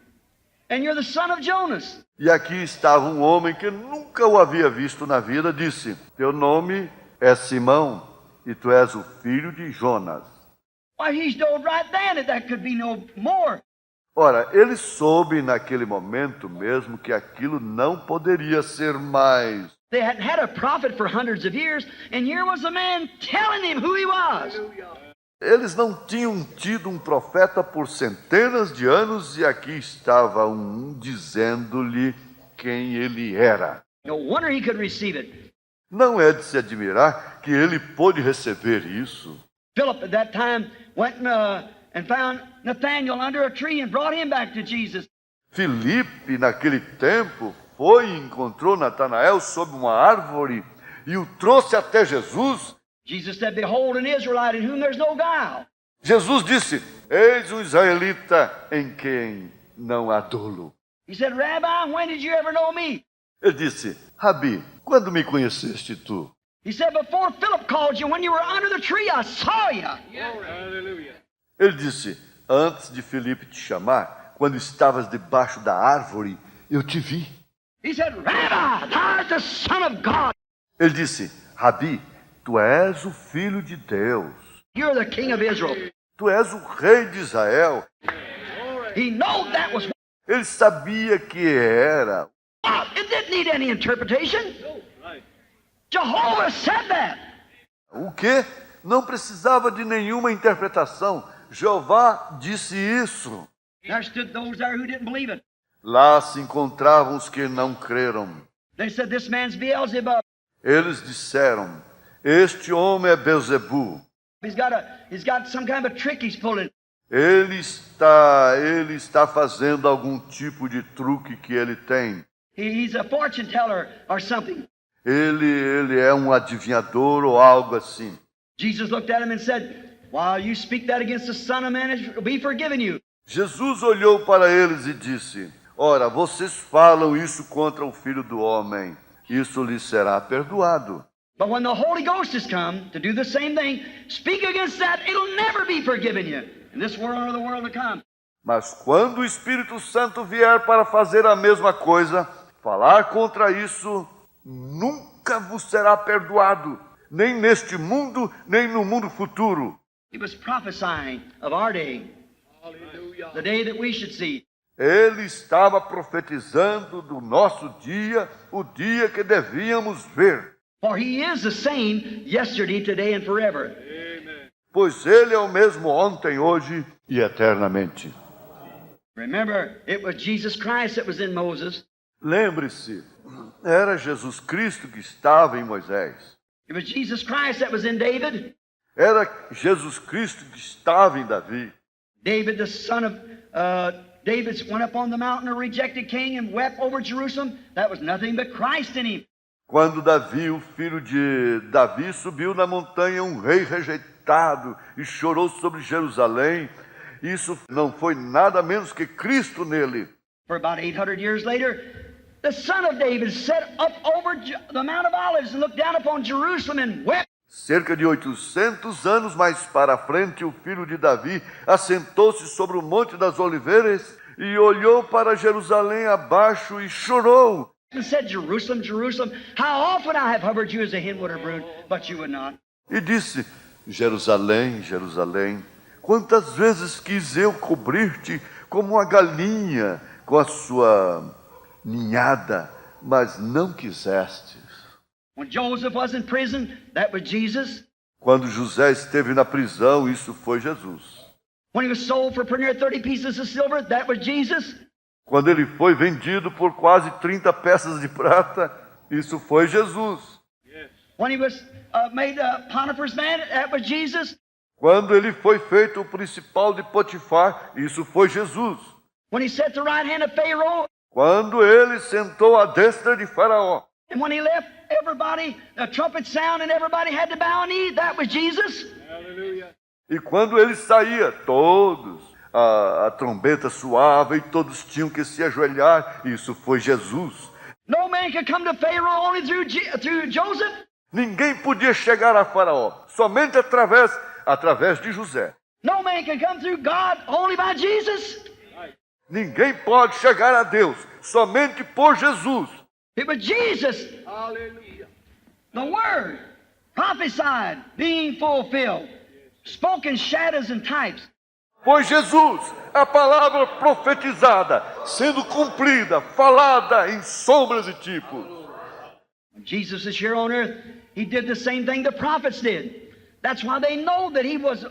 and you're the son of Jonas." E aqui estava um homem que nunca o havia visto na vida, disse, teu nome é Simão, e tu és o filho de Jonas. Why, he knowed right then that that could be no more. Ora, ele soube naquele momento mesmo que aquilo não poderia ser mais. They hadn't had a prophet for hundreds of years, and here was a man telling him who he was. Eles não tinham tido um profeta por centenas de anos e aqui estava um dizendo-lhe quem ele era. No wonder he could receive it. Não é de se admirar que ele pôde receber isso. Philip at that time went and found Nathanael under a tree and brought him back to Jesus. Filipe, naquele tempo, foi e encontrou Natanael sob uma árvore e o trouxe até Jesus. Jesus said, "Behold an Israelite in whom there's no guile." Jesus disse, eis um israelita em quem não há dolo. He said, "Rabbi, when did you ever know me?" Ele disse, Rabi, quando me conheceste tu? He said, "Before Philip called you, when you were under the tree, I saw you." Ele disse, antes de Filipe te chamar, quando estavas debaixo da árvore, eu te vi. He said, "Rabbi, thou art the Son of God. Ele disse, Rabi, tu és o Filho de Deus. You're the King of Israel." Tu és o Rei de Israel. He knew that was. Ele sabia que era It didn't need any interpretation. Jehovah said that. O quê? Não precisava de nenhuma interpretação. Jeová disse isso. There stood those there who didn't believe it. Lá se encontravam os que não creram. They said, this man's Beelzebub. Eles disseram, este homem é Beelzebu. He's got some kind of a trick he's pulling. Ele está fazendo algum tipo de truque que ele tem. He's a fortune teller or something. Ele é um adivinhador ou algo assim. Jesus looked at him and said, while you speak that against the Son of Man, it will be forgiven you. Jesus olhou para eles e disse, ora, vocês falam isso contra o Filho do Homem. Isso lhe será perdoado. But when the Holy Ghost has come to do the same thing, speak against that, it'll never be forgiven you in this world or the world to come. Mas quando o Espírito Santo vier para fazer a mesma coisa, falar contra isso, nunca vos será perdoado, nem neste mundo, nem no mundo futuro. He was prophesying of our day, the day that we should see. Ele estava profetizando do nosso dia, o dia que devíamos ver. For he is the same yesterday, today, and forever. Pois ele é o mesmo ontem, hoje e eternamente. Remember, it was Jesus Christ that was in Moses. Lembre-se, era Jesus Cristo que estava em Moisés. It was Jesus Christ that was in David. Era Jesus Cristo que estava em Davi. David, the son of David, went up on the mountain, a rejected king, and wept over Jerusalem. That was nothing but Christ in him. Quando Davi, o filho de Davi, subiu na montanha, um rei rejeitado, e chorou sobre Jerusalém, isso não foi nada menos que Cristo nele. For about 800 years later, the son of David sat up over the Mount of Olives and looked down upon Jerusalem and wept. Cerca de 800 anos mais para frente, o filho de Davi assentou-se sobre o Monte das Oliveiras e olhou para Jerusalém abaixo e chorou. And said, Jerusalem, Jerusalem, how often I have hovered you as a hen would have brood, but you would not. E disse, Jerusalém, Jerusalém, quantas vezes quis eu cobrir-te como uma galinha com a sua ninhada, mas não quisestes. When Joseph was in prison, that was Jesus. Quando José esteve na prisão, isso foi Jesus. When he was sold for pretty near 30 pieces of silver, that was Jesus. Quando ele foi vendido por quase 30 peças de prata, isso foi Jesus. When he was made Potiphar's man, that was Jesus. Quando ele foi feito o principal de Potifar, isso foi Jesus. When he sat at the right hand of Pharaoh, Quando ele sentou à destra de Faraó. and when he left everybody, the trumpet sound and everybody had to bow a knee, that was Jesus. E quando ele saía, todos, a trombeta soava e todos tinham que se ajoelhar. Isso foi Jesus. No man could come to Pharaoh only through Joseph. Ninguém podia chegar a Faraó, somente através de José. No man can come through God only by Jesus. Ninguém pode chegar a Deus, somente por Jesus. It was Jesus. The Word, prophesied, being fulfilled, spoken shadows and types. Foi Jesus, a palavra profetizada, sendo cumprida, falada em sombras e tipos. When Jesus is here on earth, he did the same thing the prophets did. That's why they know that he was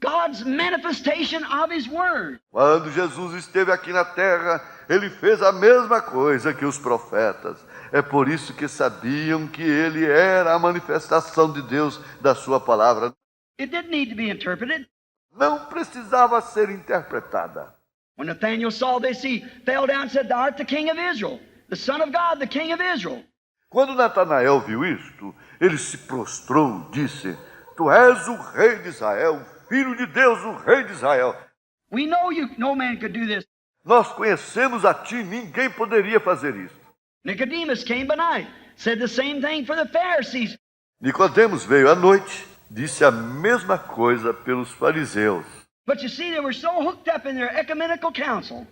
God's manifestation of his word. Quando Jesus esteve aqui na terra, ele fez a mesma coisa que os profetas. É por isso que sabiam que ele era a manifestação de Deus da sua palavra. It didn't need to be interpreted. Não precisava ser interpretada. When Nathanael saw this, he fell down and said, Thou art the king of Israel, the Son of God, the King of Israel. Quando Natanael viu isto, ele se prostrou e disse, Tu és o rei de Israel, o filho de Deus, o rei de Israel. We know you, no man could do this. Nós conhecemos a ti, ninguém poderia fazer isso. Nicodemus came by night, said the same thing for the Pharisees. Nicodemos veio à noite, disse a mesma coisa pelos fariseus. But you see, they were so hooked up in their ecumenical council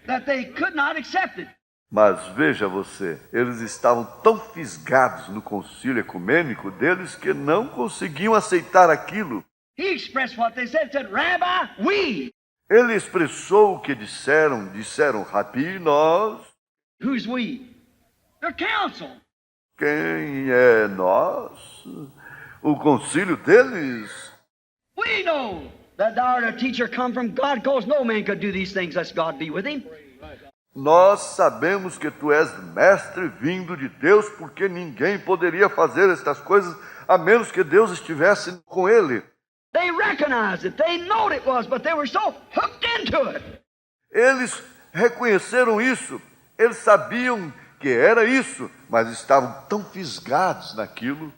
that they could not accept it. Mas veja você, eles estavam tão fisgados no concílio ecumênico deles que não conseguiam aceitar aquilo. He expressed what they said, Rabbi, we. Ele expressou o que disseram, Rabi, nós. Who's we? The council. Quem é nós? O concílio deles? We know that thou art a teacher come from God, because no man could do these things unless God be with him. Nós sabemos que tu és mestre vindo de Deus, porque ninguém poderia fazer estas coisas a menos que Deus estivesse com ele. They recognized it. They knowed it was, but they were so hooked into it. Eles reconheceram isso, eles sabiam que era isso, mas estavam tão fisgados naquilo.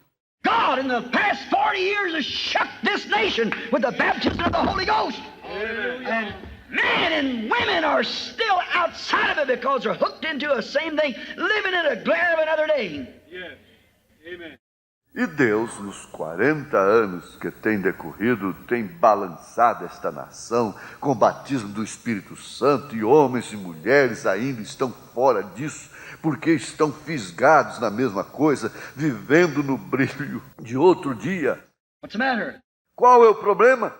God, in the past 40 years, has shook this nation with the baptism of the Holy Ghost. And men and women are still outside of it because they're hooked into the same thing, living in a glare of another day. Yes. Amen. E Deus, nos 40 anos que tem decorrido, tem balançado esta nação com o batismo do Espírito Santo, e homens e mulheres ainda estão fora disso, porque estão fisgados na mesma coisa, vivendo no brilho de outro dia. What's the matter? Qual é o problema?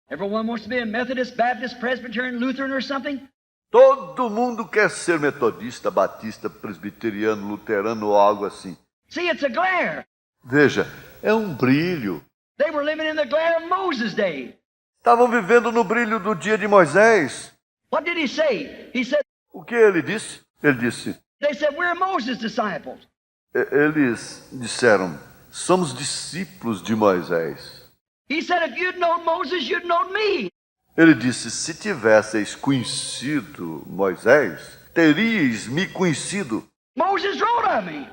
Everyone wants to be a Methodist, Baptist, Presbyterian, Lutheran or something? Todo mundo quer ser metodista, batista, presbiteriano, luterano ou algo assim. See, it's a glare. Veja, é um brilho. They were living in the glare of Moses' day. Estavam vivendo no brilho do dia de Moisés. What did he say? He said, O que ele disse? Ele disse, they said, we're Moses' disciples. eles disseram, somos discípulos de Moisés. He said, if you'd known Moses, you'd known me. Ele disse, se tivesseis conhecido Moisés, teríeis me conhecido. Moses wrote of me.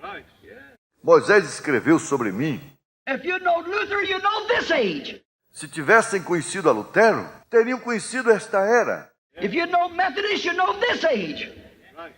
Right. Yeah. Moisés escreveu sobre mim. If you'd known Luther, you'd known this age. Se tivessem conhecido a Lutero, teriam conhecido esta era. If you'd known Methodist, you'd known this age. Right.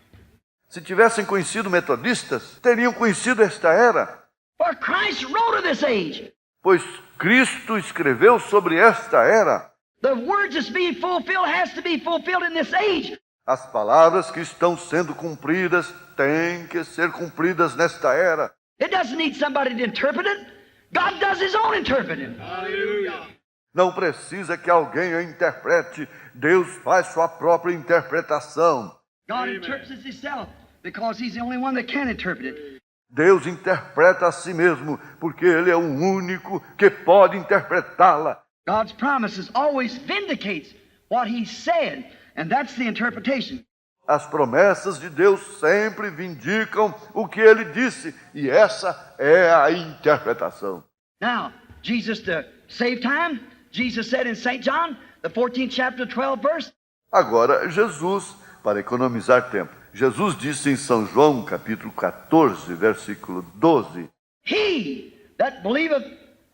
Se tivessem conhecido metodistas, teriam conhecido esta era. For Christ wrote of this age. Pois Cristo escreveu sobre esta era. The words that's being fulfilled has to be fulfilled in this age. As palavras que estão sendo cumpridas têm que ser cumpridas nesta era. It doesn't need somebody to interpret it. God does his own interpreting. Hallelujah. Não precisa que alguém a interprete. Deus faz sua própria interpretação. God interprets himself because he's the only one that can interpret it. Deus interpreta a si mesmo, porque Ele é o único que pode interpretá-la. God's promises always vindicates what he said, and that's the interpretation. As promessas de Deus sempre vindicam o que Ele disse, e essa é a interpretação. Now, Jesus, to save time, Jesus said in St. John, the 14th chapter, 12th verse, Agora, Jesus, para economizar tempo, Jesus disse em São João, capítulo 14, versículo 12, he that believeth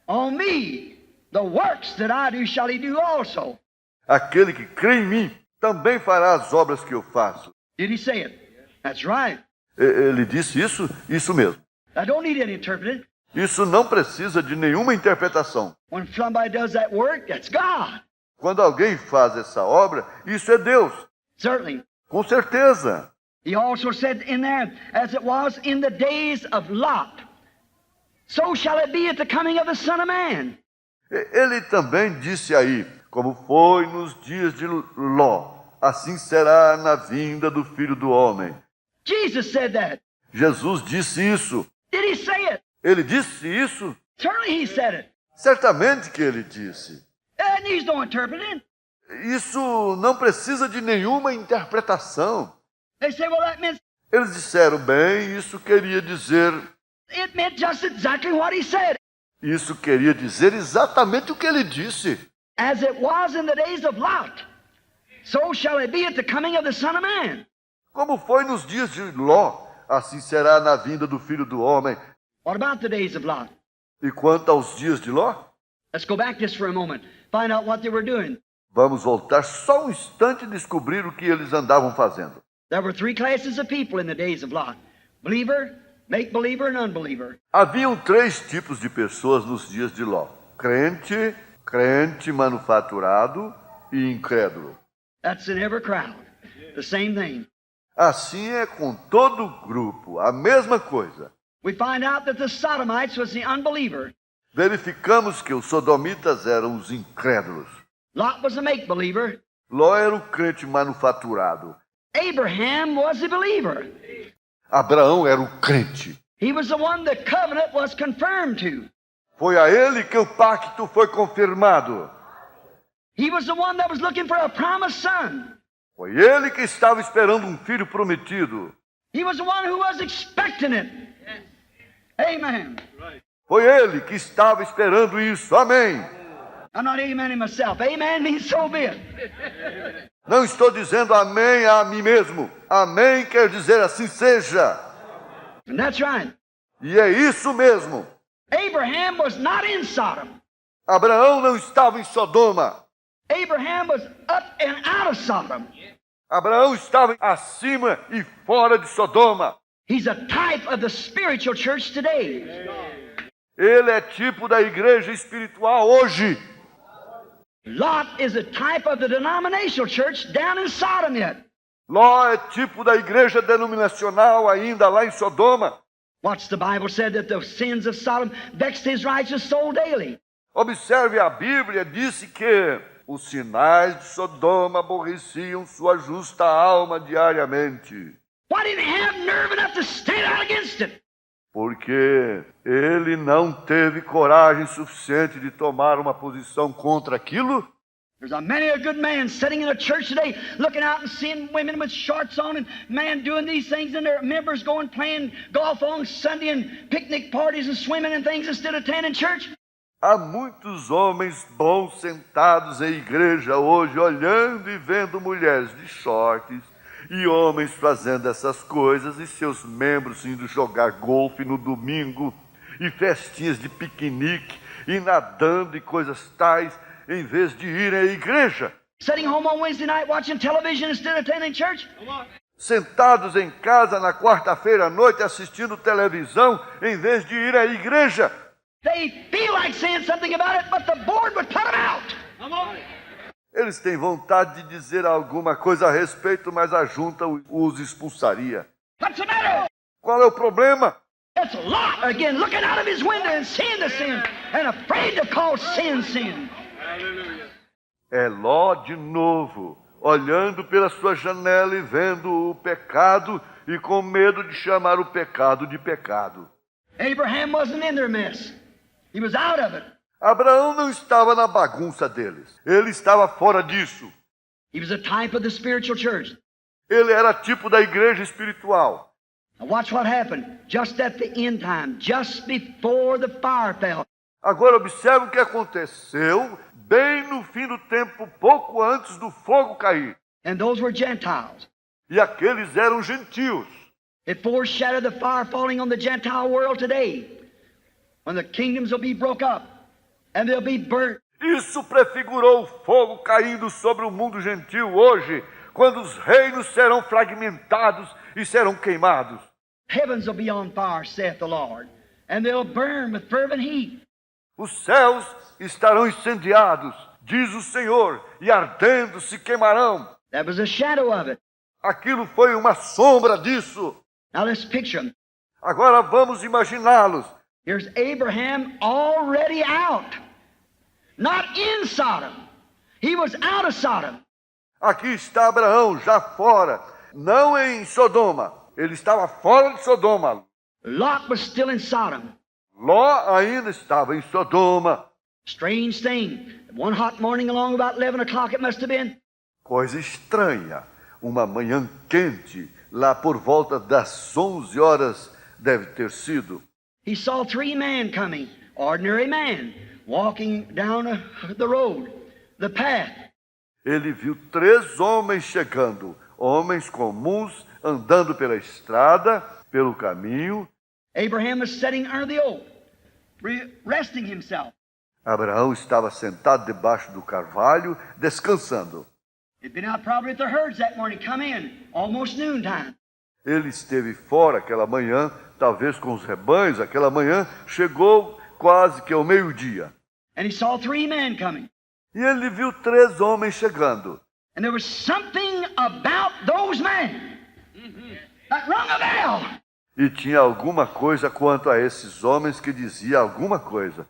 on me, the works that I do shall he do also. aquele que crê em mim também fará as obras que eu faço. Did he say it? That's right. Ele disse isso? Isso mesmo. I don't need any interpreting. Isso não precisa de nenhuma interpretação. When somebody does that work, that's God. Quando alguém faz essa obra, isso é Deus. Certainly. Com certeza. He also said in there, as it was in the days of Lot, so shall it be at the coming of the Son of Man. Ele também disse aí, como foi nos dias de Ló, assim será na vinda do Filho do Homem. Jesus said that. Jesus disse isso. Did he say it? Ele disse isso? Certainly he said it. Certamente que ele disse. It needs no interpreting. Isso não precisa de nenhuma interpretação. They say, well, that meant, Eles disseram, bem, isso queria dizer... it meant just exactly what he said. Isso queria dizer exatamente o que ele disse. As it was in the days of Lot, so shall it be at the coming of the Son of Man. Como foi nos dias de Ló, assim será na vinda do Filho do Homem. What about the days of Lot? E quanto aos dias de Ló? Let's go back just for a moment. Find out what they were doing. Vamos voltar só um instante e descobrir o que eles andavam fazendo. There were three classes of people in the days of Lot. Believer, make-believer, and unbeliever. Haviam três tipos de pessoas nos dias de Ló. Crente, crente manufaturado e incrédulo. That's in every crowd. The same thing. Assim é com todo o grupo, a mesma coisa. We find out that the Sodomites was the unbeliever. Verificamos que os sodomitas eram os incrédulos. Lot was a make-believer. Ló era o crente manufaturado. Abraham was a believer. Abraão era o crente. He was the one the covenant was confirmed to. Foi a ele que o pacto foi confirmado. He was the one that was looking for a promised son. Foi ele que estava esperando um filho prometido. He was the one who was expecting it. Amen. Foi ele que estava esperando isso. Amém. I'm not amening myself. Amen means so be it. Não estou dizendo amém a mim mesmo. Amém quer dizer assim seja. And that's right. E é isso mesmo. Abraham was not in Sodom. Abraão não estava em Sodoma. Abraham was up and out of Sodom. Abraão estava acima e fora de Sodoma. He's a type of the spiritual church today. Ele é tipo da igreja espiritual hoje. Lot is a type of the denominational church down in Sodom yet. Ló é tipo da igreja denominacional ainda lá em Sodoma. What's the Bible said that the sins of Sodom vexed his righteous soul daily? Observe, a Bíblia disse que os sinais de Sodoma aborreciam sua justa alma diariamente. Why didn't he have nerve enough to stand out against it? Porque ele não teve coragem suficiente de tomar uma posição contra aquilo. There's many a good man sitting in a church today looking out and seeing women with shorts on and man doing these things and their members going playing golf on Sunday and picnic parties and swimming and things instead of attending church. Há muitos homens bons sentados em igreja hoje olhando e vendo mulheres de shorts e homens fazendo essas coisas e seus membros indo jogar golfe no domingo e festinhas de piquenique e nadando e coisas tais, em vez de irem à igreja. Sitting home on Wednesday night watching television instead of attending church. Sentados em casa na quarta-feira à noite assistindo televisão, em vez de ir à igreja. They feel like saying something about it, but the board would put them out. Eles têm vontade de dizer alguma coisa a respeito, mas a junta os expulsaria. What's the matter? Qual é o problema? It's Lot again, looking out of his window and seeing the sin and afraid to call sin sin. É Ló de novo, olhando pela sua janela e vendo o pecado e com medo de chamar o pecado de pecado. Abraham wasn't in their mess. He was out of it. Abraão não estava na bagunça deles. Ele estava fora disso. He was a type of the spiritual church. Ele era tipo da igreja espiritual. Now watch what happened just at the end time, just before the fire fell. Agora observe o que aconteceu bem no fim do tempo, pouco antes do fogo cair. And those were Gentiles. E aqueles eram gentios. It foreshadowed the fire falling on the Gentile world today, when the kingdoms will be broke up and they'll be burnt. Isso prefigurou o fogo caindo sobre o mundo gentil hoje, quando os reinos serão fragmentados e serão queimados. Heavens will be on fire, saith the Lord, and they'll burn with fervent heat. Os céus estarão incendiados, diz o Senhor, e ardendo se queimarão. That was a shadow of it. Aquilo foi uma sombra disso. Now let's picture them. Agora vamos imaginá-los. Here's Abraham already out. Not in Sodom. He was out of Sodom. Aqui está Abraão, já fora, não em Sodoma. Ele estava fora de Sodoma. Lot was still in Sodom. Ló ainda estava em Sodoma. Strange thing. One hot morning along about 11 o'clock it must have been. Coisa estranha. Uma manhã quente, lá por volta das 11 horas, deve ter sido. He saw 3 men coming, ordinary men, walking down the road, the path. Ele viu 3 homens chegando, homens comuns, andando pela estrada, pelo caminho. Abraham was sitting under the oak, resting himself. Abraão estava sentado debaixo do carvalho, descansando. He'd been out probably with the herds that morning, come in, almost noontime. Ele esteve fora aquela manhã, talvez com os rebanhos, aquela manhã chegou quase que ao meio-dia. And he saw 3 men coming. E ele viu 3 homens chegando. And there was something about those men that rung a bell. E tinha alguma coisa quanto a esses homens que dizia alguma coisa.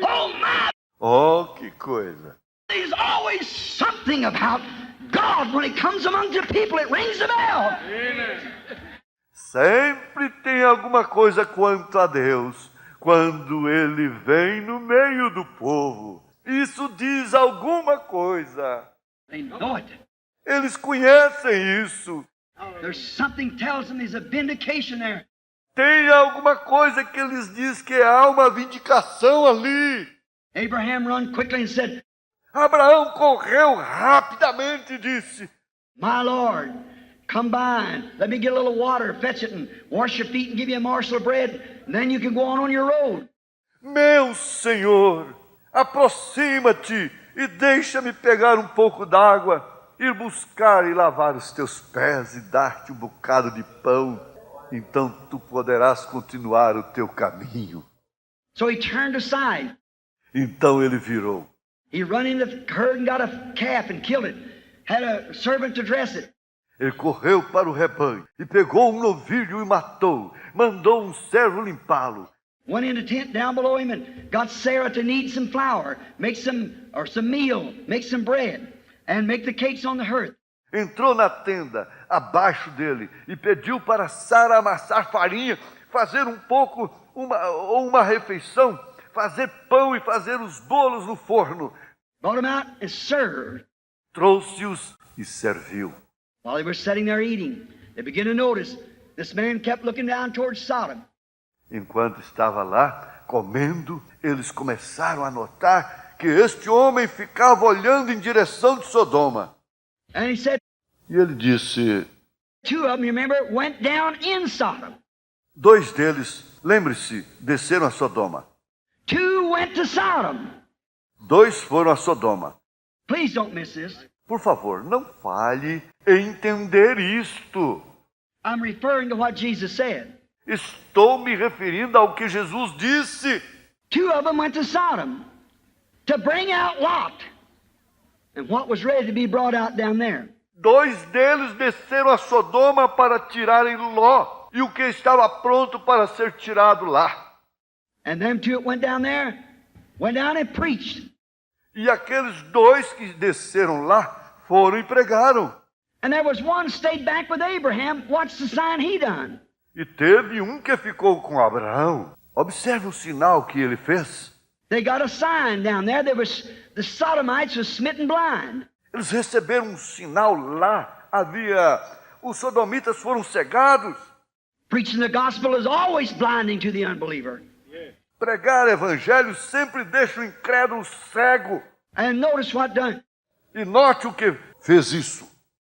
Oh my! Oh, que coisa! There's always something about God, when He comes among the people, it rings the bell. Amen. Sempre tem alguma coisa quanto a Deus quando Ele vem no meio do povo. Isso diz alguma coisa. They know it. Eles conhecem isso. There's something tells them there's a vindication there. Tem alguma coisa que eles diz que há uma vindicação ali. Abraham run quickly and said, Abraão correu rapidamente e disse: My Lord, come by and let me get a little water, fetch it and wash your feet and give you a morsel of bread, and then you can go on your road. Meu Senhor, aproxima-te e deixa-me pegar um pouco d'água, ir buscar e lavar os teus pés e dar-te um bocado de pão. Então tu poderás continuar o teu caminho. So he turned aside. Então ele virou. He run in the herd and got a calf and killed it. Had a servant to dress it. Ele correu para o rebanho e pegou um novilho e matou. Mandou um servo limpá-lo. Went in the tent down below him and got Sarah to knead some flour, make some meal, make some bread, and make the cakes on the hearth. Entrou na tenda abaixo dele e pediu para Sara amassar farinha, fazer um pouco, uma refeição, fazer pão e fazer os bolos no forno. Brought him out and served. Trouxe-os e serviu. While they were sitting there eating, they began to notice this man kept looking down towards Sodom. Enquanto estava lá comendo, eles começaram a notar que este homem ficava olhando em direção de Sodoma. And he said, E ele disse: two of them, you remember, went down in Sodom. Dois deles, lembre-se, desceram a Sodoma. Two went to Sodom. Dois foram a Sodoma. Please don't miss this. Por favor, não falhe em entender isto. I'm referring to what Jesus said. Estou me referindo ao que Jesus disse. Two of them went to Sodom to bring out Lot and what was ready to be brought out down there. Dois deles desceram a Sodoma para tirarem Ló e o que estava pronto para ser tirado lá. And them two that went down there went down and preached. E aqueles dois que desceram lá foram e pregaram. And there was one stayed back with Abraham. What's the sign he done? E teve um que ficou com Abraão. Observe o sinal que ele fez. They got a sign down there. The Sodomites was smitten blind. Eles receberam um sinal lá. Os sodomitas foram cegados. Preaching the gospel is always blinding to the unbeliever. Pregar evangelho sempre deixa o incrédulo cego. And notice what done. E note o que fez isso.